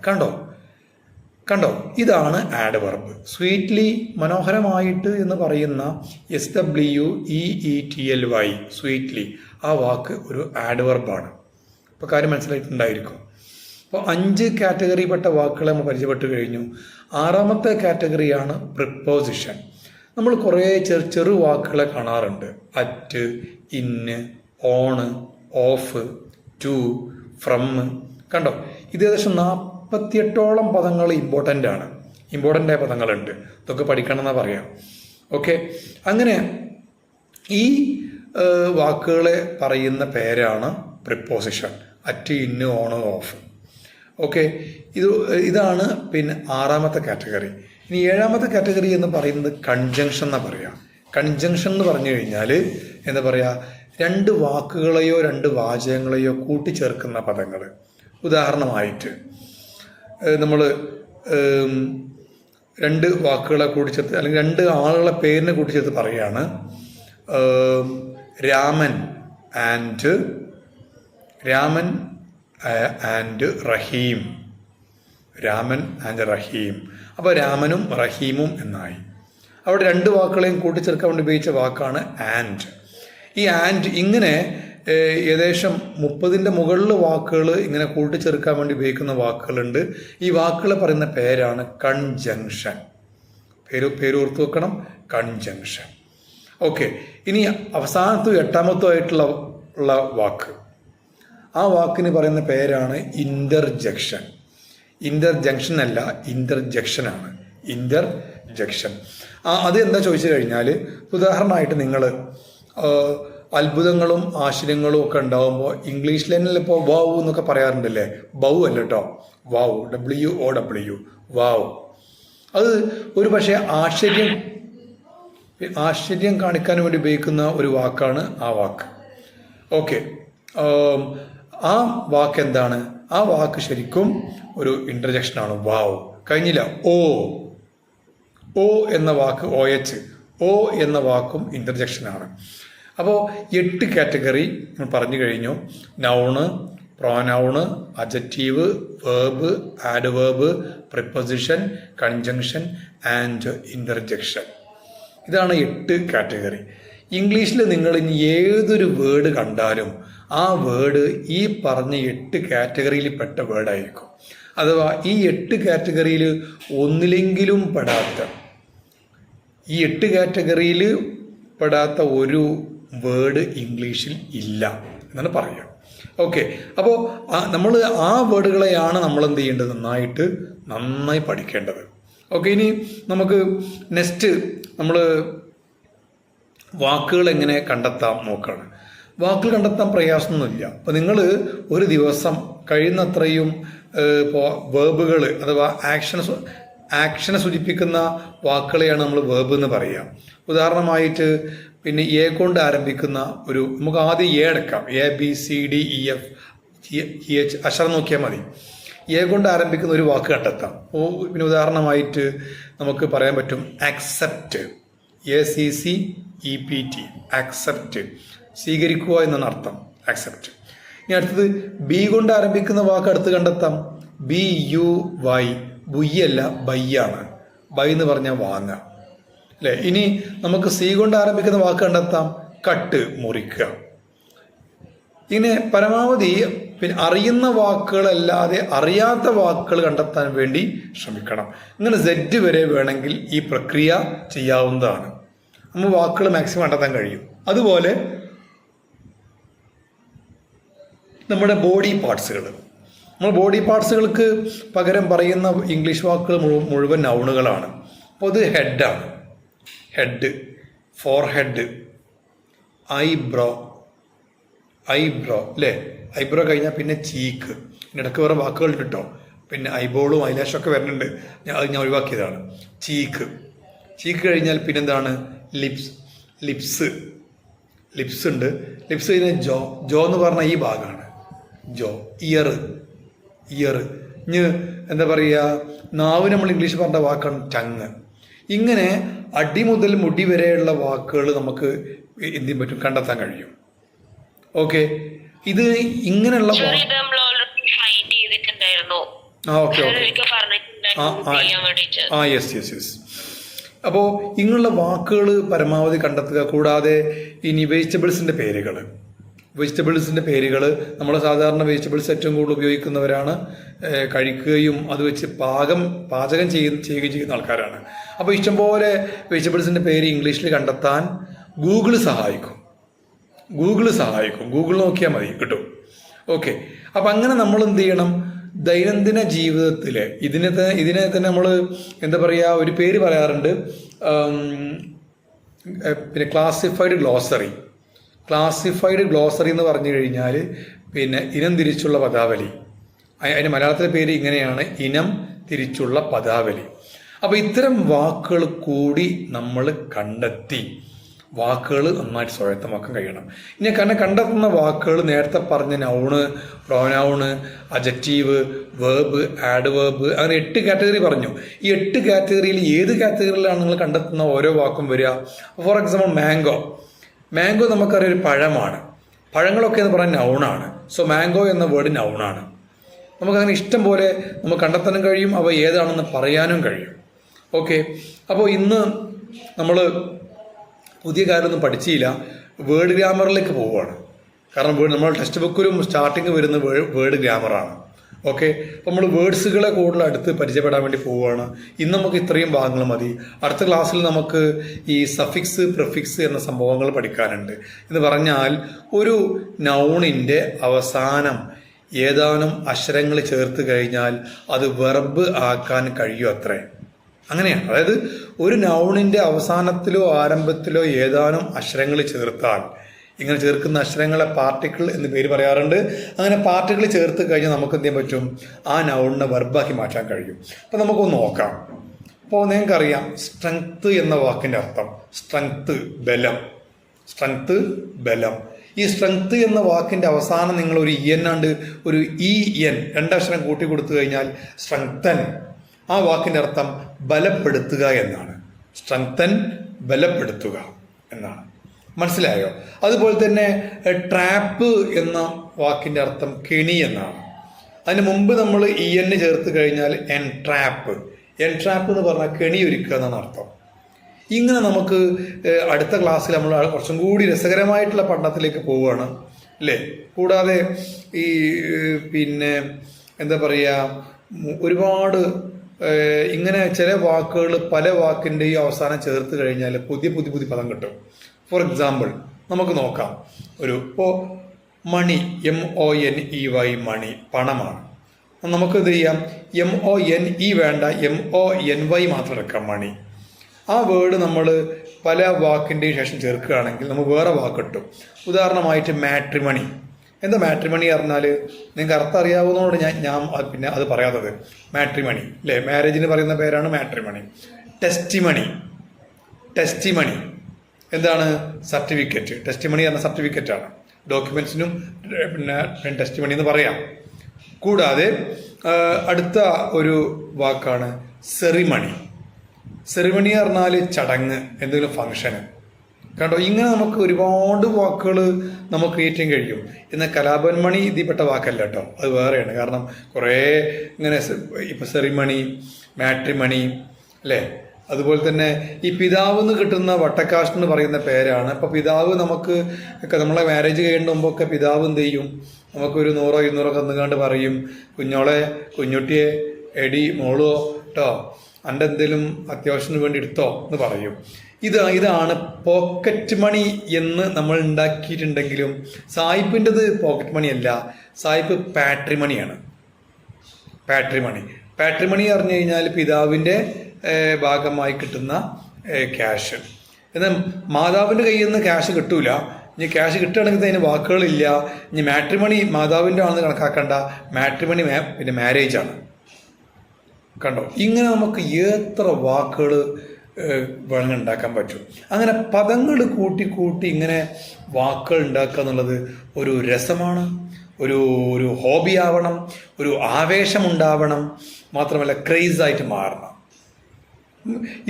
കണ്ടോ, ഇതാണ് ആഡ് വെർബ്. സ്വീറ്റ്ലി, മനോഹരമായിട്ട് എന്ന് പറയുന്ന SWEETLY, സ്വീറ്റ്ലി, ആ വാക്ക് ഒരു ആഡ് വെർബാണ്. ഇപ്പോൾ കാര്യം മനസ്സിലായിട്ടുണ്ടായിരിക്കും. അപ്പോൾ 5 കാറ്റഗറിപ്പെട്ട വാക്കുകൾ നമ്മൾ പരിചയപ്പെട്ട് കഴിഞ്ഞു. 6ാമത്തെ കാറ്റഗറിയാണ് പ്രിപ്പോസിഷൻ. നമ്മൾ കുറേ ചെറു വാക്കുകളെ കാണാറുണ്ട്. അറ്റ്, ഇന്ന്, ഓണ്, ഓഫ്, ടു, ഫ്രം. കണ്ടോ, ഇത് ഏകദേശം 48ഓളം പദങ്ങൾ ഇമ്പോർട്ടൻ്റായ പദങ്ങളുണ്ട്. ഇതൊക്കെ പഠിക്കണം എന്നാ പറയാം. ഓക്കെ, അങ്ങനെ ഈ വാക്കുകളെ പറയുന്ന പേരാണ് പ്രിപ്പോസിഷൻ. അറ്റ്, ഇന്ന്, ഓണ്, ഓഫ്. ഓക്കെ, ഇതാണ് പിന്നെ 6ാമത്തെ കാറ്റഗറി. ഇനി 7ാമത്തെ കാറ്റഗറി എന്ന് പറയുന്നത് കൺജങ്ഷൻ എന്നാ പറയാം. കൺജങ്ഷൻ എന്ന് പറഞ്ഞു കഴിഞ്ഞാൽ എന്താ പറയുക? 2 വാക്കുകളെയോ 2 വാചകങ്ങളെയോ കൂട്ടിച്ചേർക്കുന്ന പദങ്ങൾ. ഉദാഹരണമായിട്ട് നമ്മൾ 2 വാക്കുകളെ കൂട്ടിച്ചേർത്ത് അല്ലെങ്കിൽ 2 ആളുകളെ പേരിനെ കൂട്ടിച്ചേർത്ത് പറയാണ്. രാമൻ ആൻഡ് റഹീം. രാമൻ ആൻഡ് റഹീം. അപ്പോൾ രാമനും റഹീമും എന്നായി. അവിടെ 2 വാക്കുകളെയും കൂട്ടിച്ചേർക്കാൻ വേണ്ടി ഉപയോഗിച്ച വാക്കാണ് ആൻഡ്. ഈ ആൻഡ് ഇങ്ങനെ ഏകദേശം 30ന്റെ മുകളിൽ വാക്കുകൾ ഇങ്ങനെ കൂട്ടിച്ചേർക്കാൻ വേണ്ടി ഉപയോഗിക്കുന്ന വാക്കുകളുണ്ട്. ഈ വാക്കുകൾ പറയുന്ന പേരാണ് കൺജങ്ഷൻ. പേര് ഓർത്തു വെക്കണം, കൺജങ്ഷൻ. ഓക്കെ, ഇനി അവസാനത്തും 8ാമത്തോ ആയിട്ടുള്ള വാക്ക്, ആ വാക്കിന് പറയുന്ന പേരാണ് ഇന്റർജെക്ഷൻ. ഇന്റർജങ്ഷൻ അല്ല, ഇന്റർജെക്ഷൻ ആണ്. ഇന്റർജെക്ഷൻ. അത് എന്താ ചോദിച്ചു കഴിഞ്ഞാൽ, ഉദാഹരണമായിട്ട് നിങ്ങൾ അത്ഭുതങ്ങളും ആശ്ചര്യങ്ങളും ഒക്കെ ഉണ്ടാവുമ്പോൾ ഇംഗ്ലീഷിൽ തന്നെ ഇപ്പോൾ വാവ് എന്നൊക്കെ പറയാറുണ്ടല്ലേ? ബൗ അല്ല കേട്ടോ, വാവ്, WOW, വാവ്. അത് ഒരു പക്ഷേ ആശ്ചര്യം കാണിക്കാൻ വേണ്ടി ഉപയോഗിക്കുന്ന ഒരു വാക്കാണ് ആ വാക്ക്. ഓക്കെ, ആ വാക്ക് എന്താണ്? ആ വാക്ക് ശരിക്കും ഒരു ഇന്റർജെക്ഷനാണ്. വാവ്. കഴിഞ്ഞില്ല. ഓ എന്ന വാക്ക് OH, ഓ എന്ന വാക്കും ഇന്റർജെക്ഷനാണ്. അപ്പോൾ 8 കാറ്റഗറി നമ്മൾ പറഞ്ഞു കഴിഞ്ഞു. Noun, pronoun, adjective, verb, add verb, preposition, conjunction and interjection. ഇതാണ് 8 കാറ്റഗറി. ഇംഗ്ലീഷിൽ നിങ്ങൾ ഇനി ഏതൊരു വേർഡ് കണ്ടാലും ആ വേർഡ് ഈ പറഞ്ഞ 8 കാറ്റഗറിയിൽ പെട്ട വേർഡായിരിക്കും. അഥവാ ഈ 8 കാറ്റഗറിയിൽ ഒന്നിലെങ്കിലും പെടാത്ത, ഈ 8 കാറ്റഗറിയിൽ പെടാത്ത ഒരു വേർഡ് ഇംഗ്ലീഷിൽ ഇല്ല എന്നാണ് പറയുക. ഓക്കെ, അപ്പോൾ നമ്മൾ ആ വേർഡുകളെയാണ് നമ്മൾ എന്ത് ചെയ്യേണ്ടത്? നന്നായി പഠിക്കേണ്ടത്. ഓക്കെ, ഇനി നമുക്ക് നെക്സ്റ്റ് നമ്മൾ വാക്കുകൾ എങ്ങനെ കണ്ടെത്താം നോക്കുകയാണ്. വാക്കുകൾ കണ്ടെത്താൻ പ്രയാസമൊന്നുമില്ല. അപ്പോൾ നിങ്ങൾ ഒരു ദിവസം കഴിയുന്നത്രയും ഇപ്പോൾ വേർബുകൾ അഥവാ ആക്ഷൻസ് ആക്ഷനെ സൂചിപ്പിക്കുന്ന വാക്കുകളെയാണ് നമ്മൾ വേർബ് എന്ന് പറയുക. ഉദാഹരണമായിട്ട് പിന്നെ എ കൊണ്ട് ആരംഭിക്കുന്ന നമുക്ക് ആദ്യം എ എടുക്കാം. ABCDEFGH അക്ഷരം നോക്കിയാൽ മതി. എ കൊണ്ട് ആരംഭിക്കുന്ന ഒരു വാക്ക് കണ്ടെത്താം. പിന്നെ ഉദാഹരണമായിട്ട് നമുക്ക് പറയാൻ പറ്റും അക്സെപ്റ്റ്. ACCEPT അക്സെപ്റ്റ്, സ്വീകരിക്കുക എന്നാണ് അർത്ഥം അക്സെപ്റ്റ്. ഇനി അടുത്തത് ബി കൊണ്ട് ആരംഭിക്കുന്ന വാക്ക് അടുത്ത് കണ്ടെത്താം. BUY, ബുയ്യല്ല ബയ്യാണ്. ബൈ എന്ന് പറഞ്ഞാൽ വാങ്ങുക അല്ലേ. ഇനി നമുക്ക് സി കൊണ്ട് ആരംഭിക്കുന്ന വാക്ക് കണ്ടെത്താം. കട്ട്, മുറിക്കുക. ഇങ്ങനെ പരമാവധി പിന്നെ അറിയുന്ന വാക്കുകളല്ലാതെ അറിയാത്ത വാക്കുകൾ കണ്ടെത്താൻ വേണ്ടി ശ്രമിക്കണം. ഇങ്ങനെ Z വരെ വേണമെങ്കിൽ ഈ പ്രക്രിയ ചെയ്യാവുന്നതാണ്. നമ്മൾ വാക്കുകൾ മാക്സിമം കണ്ടെത്താൻ കഴിയും. അതുപോലെ നമ്മുടെ ബോഡി പാർട്സുകൾ, നമ്മൾ ബോഡി പാർട്സുകൾക്ക് പകരം പറയുന്ന ഇംഗ്ലീഷ് വാക്കുകൾ മുഴുവൻ നൗണുകളാണ്. അപ്പോൾ അത് ഹെഡാണ്. ഹെഡ്, ഫോർഹെഡ്, ഐബ്രോ അല്ലേ. ഐബ്രോ കഴിഞ്ഞാൽ പിന്നെ ചീക്ക്. ഇടയ്ക്ക് വേറെ വാക്കുകൾ കിട്ടോ. പിന്നെ ഐബോളും ഐലാഷൊക്കെ വരുന്നുണ്ട്, അത് ഞാൻ ഒഴിവാക്കിയതാണ്. ചീക്ക് കഴിഞ്ഞാൽ പിന്നെന്താണ് ലിപ്സ് ഉണ്ട്. ലിപ്സ് കഴിഞ്ഞാൽ ജോ എന്ന് പറഞ്ഞാൽ ഈ ഭാഗമാണ് ജോ. ഇയർ ഇനി എന്താ പറയുക, നാവ് നമ്മൾ ഇംഗ്ലീഷ് പറഞ്ഞ വാക്കാണ് ടങ്. ഇങ്ങനെ അടി മുതൽ മുടി വരെയുള്ള വാക്കുകൾ നമുക്ക് എന്ത് ചെയ്യാൻ പറ്റും, കണ്ടെത്താൻ കഴിയും. ഓക്കെ, ഇത് ഇങ്ങനെയുള്ള യെസ്. അപ്പോൾ ഇങ്ങനെയുള്ള വാക്കുകൾ പരമാവധി കണ്ടെത്തുക. കൂടാതെ ഇനി വെജിറ്റബിൾസിൻ്റെ പേരുകൾ നമ്മൾ സാധാരണ വെജിറ്റബിൾസ് ഏറ്റവും കൂടുതൽ ഉപയോഗിക്കുന്നവരാണ്, കഴിക്കുകയും അത് വെച്ച് പാചകം ചെയ്യുന്ന ആൾക്കാരാണ്. അപ്പോൾ ഇഷ്ടംപോലെ വെജിറ്റബിൾസിൻ്റെ പേര് ഇംഗ്ലീഷിൽ കണ്ടെത്താൻ ഗൂഗിൾ സഹായിക്കും. ഗൂഗിൾ നോക്കിയാൽ മതി, കിട്ടും. ഓക്കെ, അപ്പം അങ്ങനെ നമ്മൾ എന്ത് ചെയ്യണം, ദൈനംദിന ജീവിതത്തിൽ ഇതിനെ തന്നെ നമ്മൾ എന്താ പറയുക, ഒരു പേര് പറയാറുണ്ട്, പിന്നെ ക്ലാസിഫൈഡ് ഗ്ലോസറി എന്ന് പറഞ്ഞു കഴിഞ്ഞാൽ പിന്നെ ഇനം തിരിച്ചുള്ള പദാവലി. അതിന് മലയാളത്തിലെ പേര് ഇങ്ങനെയാണ്, ഇനം തിരിച്ചുള്ള പദാവലി. അപ്പോൾ ഇത്തരം വാക്കുകൾ കൂടി നമ്മൾ കണ്ടെത്തി വാക്കുകൾ നന്നായിട്ട് സ്വായത്തമാക്കാൻ കഴിയണം. ഇനി കാരണം കണ്ടെത്തുന്ന വാക്കുകൾ നേരത്തെ പറഞ്ഞ noun, pronoun, adjective, verb, adverb, അങ്ങനെ 8 കാറ്റഗറി പറഞ്ഞു. ഈ 8 കാറ്റഗറിയിൽ ഏത് കാറ്റഗറിയിലാണ് നിങ്ങൾ കണ്ടെത്തുന്ന ഓരോ വാക്കും വരിക? ഫോർ എക്സാമ്പിൾ മാംഗോ നമുക്കറിയാം ഒരു പഴമാണ്. പഴങ്ങളൊക്കെ എന്ന് പറയാൻ നൗണാണ്. സോ മാംഗോ എന്ന വേർഡ് നൗണാണ്. നമുക്കങ്ങനെ ഇഷ്ടം പോലെ നമുക്ക് കണ്ടെത്താനും കഴിയും, അവ ഏതാണെന്ന് പറയാനും കഴിയും. ഓക്കെ, അപ്പോൾ ഇന്ന് നമ്മൾ പുതിയ കാര്യമൊന്നും പഠിച്ചില്ല, വേർഡ് ഗ്രാമറിലേക്ക് പോവുകയാണ്. കാരണം നമ്മൾ ടെക്സ്റ്റ് ബുക്കിലും സ്റ്റാർട്ടിങ് വരുന്ന വേർഡ് ഗ്രാമറാണ്. ഓക്കെ, അപ്പോൾ നമ്മൾ വേർഡ്സുകളെ കൂടുതൽ അടുത്ത് പരിചയപ്പെടാൻ വേണ്ടി പോവുകയാണ്. ഇന്ന് നമുക്ക് ഇത്രയും ഭാഗങ്ങൾ മതി. അടുത്ത ക്ലാസ്സിൽ നമുക്ക് ഈ സഫിക്സ്, പ്രിഫിക്സ് എന്ന സംഭവങ്ങൾ പഠിക്കാനുണ്ട്. എന്ന് പറഞ്ഞാൽ ഒരു നൗണിൻ്റെ അവസാനം ഏതാനും അക്ഷരങ്ങൾ ചേർത്ത് കഴിഞ്ഞാൽ അത് വെർബ് ആക്കാൻ കഴിയും അത്രേ. അങ്ങനെയാണ്. അതായത് ഒരു നൗണിൻ്റെ അവസാനത്തിലോ ആരംഭത്തിലോ ഏതാനും അക്ഷരങ്ങൾ ചേർത്താൽ, ഇങ്ങനെ ചേർക്കുന്ന അക്ഷരങ്ങളെ പാർട്ടിക്കിൾ എന്ന് പേര് പറയാറുണ്ട്. അങ്ങനെ പാർട്ടിക്കിൾ ചേർത്ത് കഴിഞ്ഞാൽ നമുക്ക് എന്ത് ചെയ്യാൻ പറ്റും, ആ നൗണിനെ വെർബാക്കി മാറ്റാൻ കഴിയും. അപ്പോൾ നമുക്കൊന്ന് നോക്കാം. അപ്പോൾ നിങ്ങൾക്കറിയാം സ്ട്രെങ്ത് എന്ന വാക്കിൻ്റെ അർത്ഥം സ്ട്രെങ്ത്, ബലം. ഈ സ്ട്രെങ്ത് എന്ന വാക്കിൻ്റെ അവസാനം നിങ്ങൾ ഒരു എന്നാണ്ട് ഒരു EN 2 അക്ഷരം കൂട്ടി കൊടുത്തു കഴിഞ്ഞാൽ സ്ട്രെങ്തൻ. ആ വാക്കിൻ്റെ അർത്ഥം ബലപ്പെടുത്തുക എന്നാണ്. സ്ട്രെങ്തൻ, ബലപ്പെടുത്തുക എന്നാണ്. മനസ്സിലായോ? അതുപോലെ തന്നെ ട്രാപ്പ് എന്ന വാക്കിൻ്റെ അർത്ഥം കെണി എന്നാണ്. അതിന് മുമ്പ് നമ്മൾ EN ചേർത്ത് കഴിഞ്ഞാൽ എൻട്രാപ്പ് എന്ന് പറഞ്ഞാൽ കെണി ഒരുക്കുക എന്നാണ് അർത്ഥം. ഇങ്ങനെ നമുക്ക് അടുത്ത ക്ലാസ്സിൽ നമ്മൾ കുറച്ചും കൂടി രസകരമായിട്ടുള്ള പഠനത്തിലേക്ക് പോവുകയാണ് അല്ലേ. കൂടാതെ ഈ പിന്നെ എന്താ പറയുക, ഒരുപാട് ഇങ്ങനെ ചില വാക്കുകൾ പല വാക്കിൻ്റെയും അവസാനം ചേർത്ത് കഴിഞ്ഞാൽ പുതിയ പദം കിട്ടും. ഫോർ എക്സാമ്പിൾ നമുക്ക് നോക്കാം. ഇപ്പോൾ മണി, MONEY, മണി, പണമാണ്. നമുക്ക് എന്ത് ചെയ്യാം, MONE വേണ്ട, MONY മാത്രം എടുക്കാം, മണി. ആ വേർഡ് നമ്മൾ പല വാക്കിൻ്റെയും ശേഷം ചേർക്കുകയാണെങ്കിൽ നമുക്ക് വേറെ വാക്ക് കിട്ടും. ഉദാഹരണമായിട്ട് മാട്രിമണി എന്താ മാട്രിമണി പറഞ്ഞാൽ നിങ്ങൾക്ക് അർത്ഥം അറിയാവുന്നതുകൊണ്ട് പിന്നെ അത് പറയാത്തത്. മാട്രിമണി അല്ലേ, മാരേജിന് പറയുന്ന പേരാണ് മാട്രിമണി. ടെസ്റ്റിമണി എന്താണ്? സർട്ടിഫിക്കറ്റ്. ടെസ്റ്റിമണി പറഞ്ഞ സർട്ടിഫിക്കറ്റാണ്. ഡോക്യുമെന്റ്സിനും പിന്നെ ടെസ്റ്റിമണി എന്ന് പറയാം. കൂടാതെ അടുത്ത ഒരു വാക്കാണ് സെറിമണി. സെറിമണി പറഞ്ഞാൽ ചടങ്ങ്, എന്തെങ്കിലും ഫംഗ്ഷന്. കണ്ടോ, ഇങ്ങനെ നമുക്ക് ഒരുപാട് വാക്കുകൾ നമുക്ക് ക്രിയേറ്റ് ചെയ്യാൻ കഴിയും. എന്നാൽ കലാപൻ മണി ഇതിൽപ്പെട്ട വാക്കല്ല കേട്ടോ, അത് വേറെയാണ്. കാരണം കുറേ ഇങ്ങനെ ഇപ്പം സെറിമണി, മാട്രിമണി അല്ലേ. അതുപോലെ തന്നെ ഈ പിതാവ് എന്ന് കിട്ടുന്ന വട്ടക്കാശ് എന്ന് പറയുന്ന പേരാണ്. അപ്പം പിതാവ് നമുക്ക് നമ്മളെ മാരേജ് കഴിയേണ്ട മുമ്പൊക്കെ പിതാവ് എന്ത് ചെയ്യും, നമുക്കൊരു 100-200 കന്നുകാണ്ട് പറയും, കുഞ്ഞുട്ടിയെ എടി മോളോ കേട്ടോ, എൻ്റെ എന്തെങ്കിലും അത്യാവശ്യത്തിന് വേണ്ടി എടുത്തോ എന്ന് പറയും. ഇതാണ് പോക്കറ്റ് മണി എന്ന് നമ്മൾ ഉണ്ടാക്കിയിട്ടുണ്ടെങ്കിലും സായിപ്പിൻ്റെത് പോക്കറ്റ് മണി അല്ല, സായിപ്പ് പാട്രിമണിയാണ്. പാട്രിമണി പറഞ്ഞു കഴിഞ്ഞാൽ പിതാവിൻ്റെ ഭാഗമായി കിട്ടുന്ന ക്യാഷ്. എന്നാൽ മാതാവിൻ്റെ കയ്യിൽ നിന്ന് ക്യാഷ് കിട്ടൂല. ഇനി ക്യാഷ് കിട്ടുകയാണെങ്കിൽ അതിന് വാക്കുകളില്ല. ഇനി മാട്രിമണി മാതാവിൻ്റെ ആണെന്ന് കണക്കാക്കണ്ട, മാട്രിമണി പിന്നെ മാരേജാണ്. കണ്ടോ, ഇങ്ങനെ നമുക്ക് എത്ര വാക്കുകൾ വേണമെങ്കിൽ ഉണ്ടാക്കാൻ പറ്റും. അങ്ങനെ പദങ്ങൾ കൂട്ടി ഇങ്ങനെ വാക്കുകൾ ഉണ്ടാക്കുക എന്നുള്ളത് ഒരു രസമാണ്, ഒരു ഹോബി ആവണം, ഒരു ആവേശമുണ്ടാവണം, മാത്രമല്ല ക്രേസായിട്ട് മാറണം.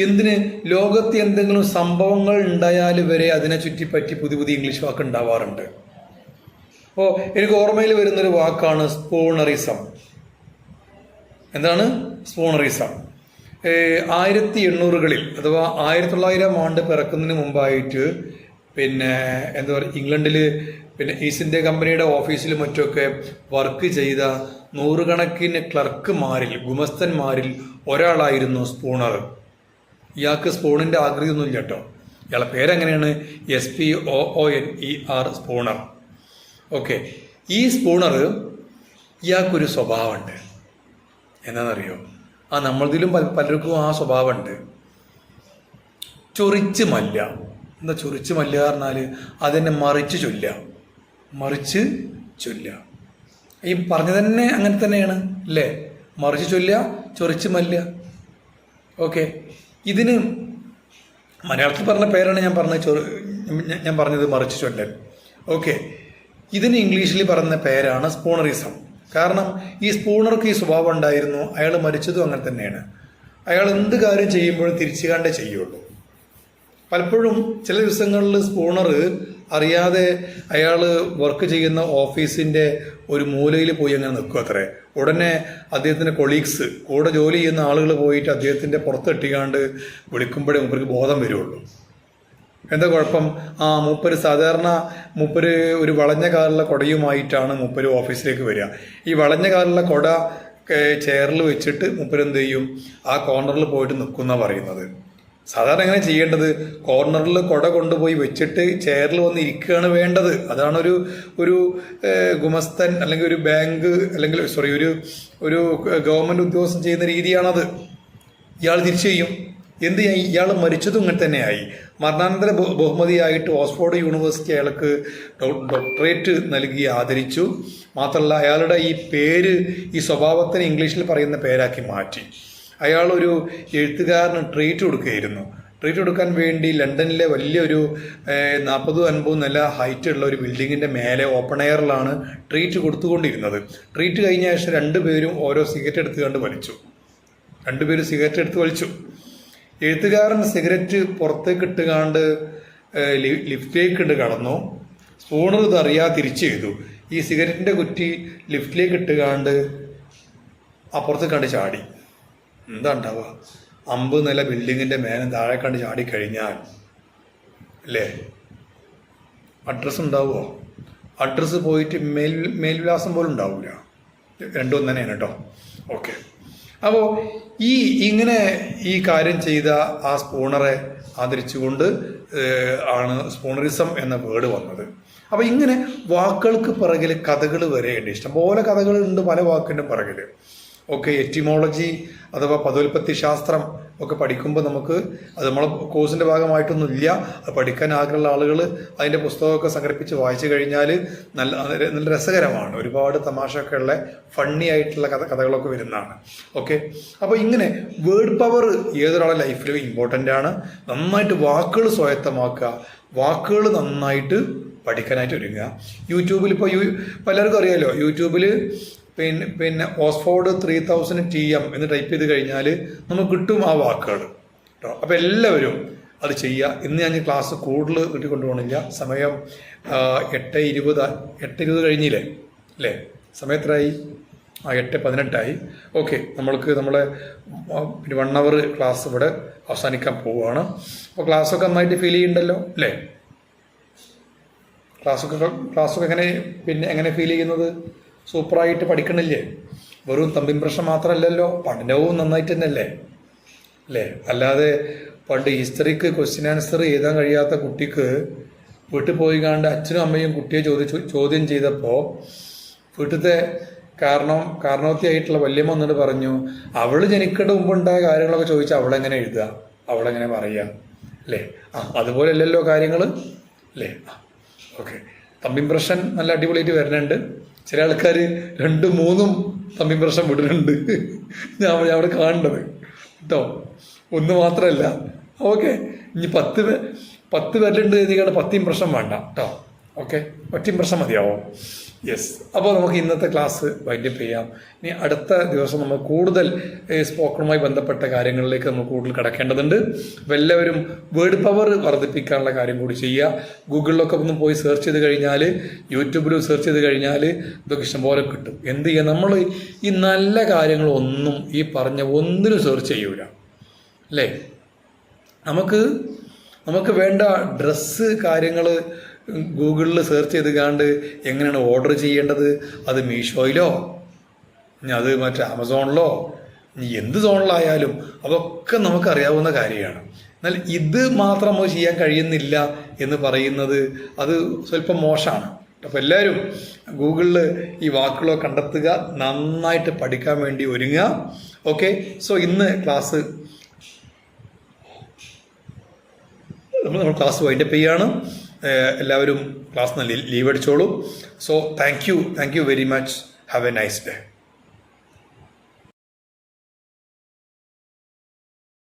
എന്തിന്, ലോകത്ത് എന്തെങ്കിലും സംഭവങ്ങൾ ഉണ്ടായാൽ വരെ അതിനെ ചുറ്റിപ്പറ്റി പുതിയ ഇംഗ്ലീഷ് വാക്ക് ഉണ്ടാവാറുണ്ട്. അപ്പോൾ എനിക്ക് ഓർമ്മയിൽ വരുന്നൊരു വാക്കാണ് സ്പൂണറിസം. എന്താണ് സ്പൂണറിസം? 1800-കളിൽ അഥവാ 1900 ആണ്ട് പിറക്കുന്നതിന് മുമ്പായിട്ട് പിന്നെ എന്താ പറയുക, ഇംഗ്ലണ്ടിൽ പിന്നെ ഈസ്റ്റ് ഇന്ത്യ കമ്പനിയുടെ ഓഫീസിലും മറ്റുമൊക്കെ വർക്ക് ചെയ്ത 100 കണക്കിന് ക്ലർക്കുമാരിൽ, ഗുമസ്തന്മാരിൽ ഒരാളായിരുന്നു സ്പൂണർ. ഇയാൾക്ക് സ്പൂണിൻ്റെ ആകൃതിയൊന്നുമില്ല കേട്ടോ. ഇയാളെ പേരെങ്ങനെയാണ്? SPOONER, spooner. ഓക്കെ, ഈ സ്പൂണർ ഇയാൾക്കൊരു സ്വഭാവമുണ്ട്. എന്താണെന്നറിയോ? നമ്മളതിലും പലർക്കും ആ സ്വഭാവമുണ്ട്. ചൊറിച്ച് മല്ല. എന്താ ചൊറിച്ച് മല്ല പറഞ്ഞാൽ അതെന്നെ മറിച്ച് ചൊല്ലുക. ഈ പറഞ്ഞ തന്നെ അങ്ങനെ തന്നെയാണ് അല്ലേ? മറിച്ച് ചൊല്ലുക, ചൊറിച്ച് മല്ല. ഓക്കെ, ഇതിന് മലയാളത്തിൽ പറഞ്ഞ പേരാണ് ഞാൻ പറഞ്ഞത് മറിച്ച് ചൊല്ലൽ. ഓക്കെ, ഇതിന് ഇംഗ്ലീഷിൽ പറഞ്ഞ പേരാണ് സ്പൂണറിസം. കാരണം ഈ സ്പൂണർക്ക് ഈ സ്വഭാവം ഉണ്ടായിരുന്നു. അയാൾ മരിച്ചതും അങ്ങനെ തന്നെയാണ്. അയാൾ എന്ത് കാര്യം ചെയ്യുമ്പോഴും തിരിച്ചു കണ്ടേ ചെയ്യുള്ളൂ. പലപ്പോഴും ചില ദിവസങ്ങളിൽ സ്പൂണർ അറിയാതെ അയാൾ വർക്ക് ചെയ്യുന്ന ഓഫീസിൻ്റെ ഒരു മൂലയിൽ പോയി അങ്ങനെ നിൽക്കും അത്രേ. ഉടനെ അദ്ദേഹത്തിൻ്റെ കൊളീഗ്സ്, കൂടെ ജോലി ചെയ്യുന്ന ആളുകൾ പോയിട്ട് അദ്ദേഹത്തിൻ്റെ പുറത്തെട്ടിക്കാണ്ട് വിളിക്കുമ്പോഴേ മൂപ്പർക്ക് ബോധം വരുള്ളൂ. എന്താ കുഴപ്പം? മൂപ്പര് ഒരു വളഞ്ഞ കാലുള്ള കുടയുമായിട്ടാണ് മൂപ്പര് ഓഫീസിലേക്ക് വരിക. ഈ വളഞ്ഞ കാലുള്ള കുട ചെയറിൽ വെച്ചിട്ട് മൂപ്പര് എന്ത് ചെയ്യും, ആ കോർണറിൽ പോയിട്ട് നിൽക്കുന്ന പറയുന്നത്. സാധാരണ എങ്ങനെ ചെയ്യേണ്ടത്? കോർണറിൽ കുട കൊണ്ടുപോയി വെച്ചിട്ട് ചെയറിൽ വന്ന് ഇരിക്കുകയാണ് വേണ്ടത്. അതാണ് ഒരു ഗുമസ്തൻ അല്ലെങ്കിൽ ഒരു ബാങ്ക് അല്ലെങ്കിൽ ഒരു ഗവൺമെൻറ് ഉദ്യോഗസ്ഥൻ ചെയ്യുന്ന രീതിയാണത്. ഇയാൾ തിരിച്ചു ചെയ്യും. എന്ത് ചെയ്യാൻ? ഇയാൾ മരിച്ചതും ഇങ്ങനെ തന്നെയായി. മരണാനന്തര ബഹുമതിയായിട്ട് ഓക്സ്ഫോർഡ് യൂണിവേഴ്സിറ്റി അയാൾക്ക് ഡോക്ടറേറ്റ് നൽകി ആദരിച്ചു. മാത്രമല്ല അയാളുടെ ഈ പേര്, ഈ സ്വഭാവത്തിന് ഇംഗ്ലീഷിൽ പറയുന്ന പേരാക്കി മാറ്റി. അയാൾ ഒരു എഴുത്തുകാരന് ട്രീറ്റ് കൊടുക്കുകയായിരുന്നു. ട്രീറ്റ് കൊടുക്കാൻ വേണ്ടി ലണ്ടനിലെ വലിയൊരു 40-50 നില ഹൈറ്റ് ഉള്ള ഒരു ബിൽഡിങ്ങിൻ്റെ മേലെ ഓപ്പൺ എയറിലാണ് ട്രീറ്റ് കൊടുത്തുകൊണ്ടിരുന്നത്. ട്രീറ്റ് കഴിഞ്ഞ ശേഷം 2 പേരും ഓരോ സിഗരറ്റ് എടുത്തുകൊണ്ട് വലിച്ചു. 2 പേരും സിഗരറ്റ് എടുത്ത് വലിച്ചു. എഴുത്തുകാരൻ സിഗരറ്റ് പുറത്തേക്ക് ഇട്ടുകാണ്ട് ലിഫ്റ്റിലേക്ക് ഇട്ട് കടന്നു. സ്പൂണർ ഇത് അറിയാതെ തിരിച്ചു ചെയ്തു. ഈ സിഗരറ്റിൻ്റെ കുറ്റി ലിഫ്റ്റിലേക്ക് ഇട്ടുകാണ്ട് അപ്പുറത്ത് കണ്ട് ചാടി. എന്താ ഉണ്ടാവുക? 50 നില ബിൽഡിങ്ങിൻ്റെ മേലെ താഴെ കണ്ട് ചാടിക്കഴിഞ്ഞാൽ അല്ലേ അഡ്രസ്സ് ഉണ്ടാവുമോ? അഡ്രസ്സ് പോയിട്ട് മേൽവിലാസം പോലും ഉണ്ടാവില്ല. രണ്ടും തന്നെയാണ് കേട്ടോ. ഓക്കെ, അപ്പോൾ ഇങ്ങനെ ഈ കാര്യം ചെയ്ത ആ സ്പൂണറെ ആദരിച്ചുകൊണ്ട് ആണ് സ്പൂണറിസം എന്ന വേർഡ് വന്നത്. അപ്പോൾ ഇങ്ങനെ വാക്കുകൾക്ക് പിറകിൽ കഥകൾ വരെയുണ്ട്. ഇഷ്ടംപോലെ കഥകളുണ്ട് പല വാക്കിൻ്റെ പിറകിൽ. ഓക്കെ, എറ്റിമോളജി അഥവാ പദോൽപത്തി ശാസ്ത്രം ഒക്കെ പഠിക്കുമ്പോൾ നമുക്ക് അത് നമ്മളെ കോഴ്സിൻ്റെ ഭാഗമായിട്ടൊന്നുമില്ല. അത് പഠിക്കാൻ ആഗ്രഹമുള്ള ആളുകൾ അതിൻ്റെ പുസ്തകമൊക്കെ സംഘടിപ്പിച്ച് വായിച്ചു കഴിഞ്ഞാൽ നല്ല രസകരമാണ്. ഒരുപാട് തമാശയൊക്കെ ഉള്ള ഫണ്ണി ആയിട്ടുള്ള കഥകളൊക്കെ വരുന്നതാണ്. ഓക്കെ, അപ്പോൾ ഇങ്ങനെ വേർഡ് പവർ ഏതൊരാളുടെ ലൈഫിലും ഇമ്പോർട്ടൻ്റ് ആണ്. നന്നായിട്ട് വാക്കുകൾ സ്വായത്തമാക്കുക, വാക്കുകൾ നന്നായിട്ട് പഠിക്കാനായിട്ട് ഒരുങ്ങുക. യൂട്യൂബിൽ ഇപ്പോൾ പലർക്കും അറിയാമല്ലോ, യൂട്യൂബിൽ പിന്നെ ഓക്സ്ഫോർഡ് 3000 TM എന്ന് ടൈപ്പ് ചെയ്ത് കഴിഞ്ഞാൽ നമുക്ക് കിട്ടും ആ വാക്കുകൾ കേട്ടോ. അപ്പോൾ എല്ലാവരും അത് ചെയ്യുക. ഇന്ന് ഞാൻ ക്ലാസ് കൂടുതൽ വീട്ടിൽ കൊണ്ടുപോകണില്ല. സമയം 8:20 കഴിഞ്ഞില്ലേ അല്ലേ? സമയത്രായി 8:18 ഓക്കെ, നമ്മളെ 1 hour ക്ലാസ് ഇവിടെ അവസാനിക്കാൻ പോവുകയാണ്. അപ്പോൾ ക്ലാസ്സൊക്കെ നന്നായിട്ട് ഫീൽ ചെയ്യുന്നുണ്ടല്ലോ അല്ലേ? ക്ലാസ്സൊക്കെ എങ്ങനെ ഫീൽ ചെയ്യുന്നത്? സൂപ്പറായിട്ട് പഠിക്കണില്ലേ? വെറും തമ്പിൻ പ്രശ്നം മാത്രമല്ലല്ലോ, പഠനവും നന്നായിട്ട് തന്നെയല്ലേ അല്ലേ? അല്ലാതെ പണ്ട് ഹിസ്റ്ററിക്ക് ക്വസ്റ്റ്യൻ ആൻസർ എഴുതാൻ കഴിയാത്ത കുട്ടിക്ക് വീട്ടിൽ പോയി കണ്ട് അച്ഛനും അമ്മയും കുട്ടിയെ ചോദ്യം ചെയ്തപ്പോൾ വീട്ടിലത്തെ കാരണവത്തിയായിട്ടുള്ള വല്യമ്മ എന്നിട്ട് പറഞ്ഞു, അവൾ ജനിക്കേണ്ട മുമ്പുണ്ടായ കാര്യങ്ങളൊക്കെ ചോദിച്ചാൽ അവളെങ്ങനെ എഴുതുക, അവളെങ്ങനെ പറയുക അല്ലേ? അതുപോലെയല്ലല്ലോ കാര്യങ്ങൾ അല്ലേ? ഓക്കെ, തമ്പിൻ പ്രശ്നം നല്ല അടിപൊളിയായിട്ട് വരുന്നുണ്ട്. ചില ആൾക്കാർ 2, 3 തമ്പിൻ പ്രശ്നം വിടുന്നുണ്ട്. ഞാൻ അവിടെ കാണേണ്ടത് കേട്ടോ, 1 മാത്രമല്ല. ഓക്കെ, ഇനി 10 പേരിലുണ്ട് എഴുതിക്കാണ്ട് 10 പ്രശ്നം വേണ്ട കേട്ടോ. ഓക്കെ, 10 പ്രശ്നം മതിയാവും. യെസ്, അപ്പോൾ നമുക്ക് ഇന്നത്തെ ക്ലാസ് വൈൻഡപ്പ് ചെയ്യാം. ഇനി അടുത്ത ദിവസം നമ്മൾ കൂടുതൽ സ്പോക്കണുമായി ബന്ധപ്പെട്ട കാര്യങ്ങളിലേക്ക് നമ്മൾ കൂടുതൽ കടക്കേണ്ടതുണ്ട്. അപ്പോൾ എല്ലാവരും വേർഡ് പവർ വർദ്ധിപ്പിക്കാനുള്ള കാര്യം കൂടി ചെയ്യുക. ഗൂഗിളിലൊക്കെ ഒന്ന് പോയി സെർച്ച് ചെയ്ത് കഴിഞ്ഞാൽ, യൂട്യൂബിലും സെർച്ച് ചെയ്ത് കഴിഞ്ഞാൽ ഇതൊക്കെ ഇഷ്ടംപോലെ കിട്ടും. എന്ത് ചെയ്യുക, നമ്മൾ ഈ നല്ല കാര്യങ്ങളൊന്നും ഈ പറഞ്ഞ ഒന്നിനും സെർച്ച് ചെയ്യൂല അല്ലേ? നമുക്ക് വേണ്ട ഡ്രസ്സ് കാര്യങ്ങൾ ഗൂഗിളിൽ സെർച്ച് ചെയ്ത് കാണ്ട് എങ്ങനെയാണ് ഓർഡർ ചെയ്യേണ്ടത്, അത് മീഷോയിലോ ഇനി അത് മറ്റേ ആമസോണിലോ ഇനി എന്ത് സോണിലായാലും അതൊക്കെ നമുക്കറിയാവുന്ന കാര്യമാണ്. എന്നാൽ ഇത് മാത്രം നമുക്ക് ചെയ്യാൻ കഴിയുന്നില്ല എന്ന് പറയുന്നത് അത് സ്വല്പം മോശമാണ്. അപ്പോൾ എല്ലാവരും ഗൂഗിളിൽ ഈ വാക്കുകളൊക്കെ കണ്ടെത്തുക, നന്നായിട്ട് പഠിക്കാൻ വേണ്ടി ഒരുങ്ങുക. ഓക്കെ, സോ ഇന്ന് നമ്മൾ ക്ലാസ് വൈൻഡപ്പ് ചെയ്യാണ്. എല്ലാവരും ക്ലാസ്സിൽ നിന്ന് ലീവ് അടിച്ചോളൂ. So thank you very much. Have a nice day.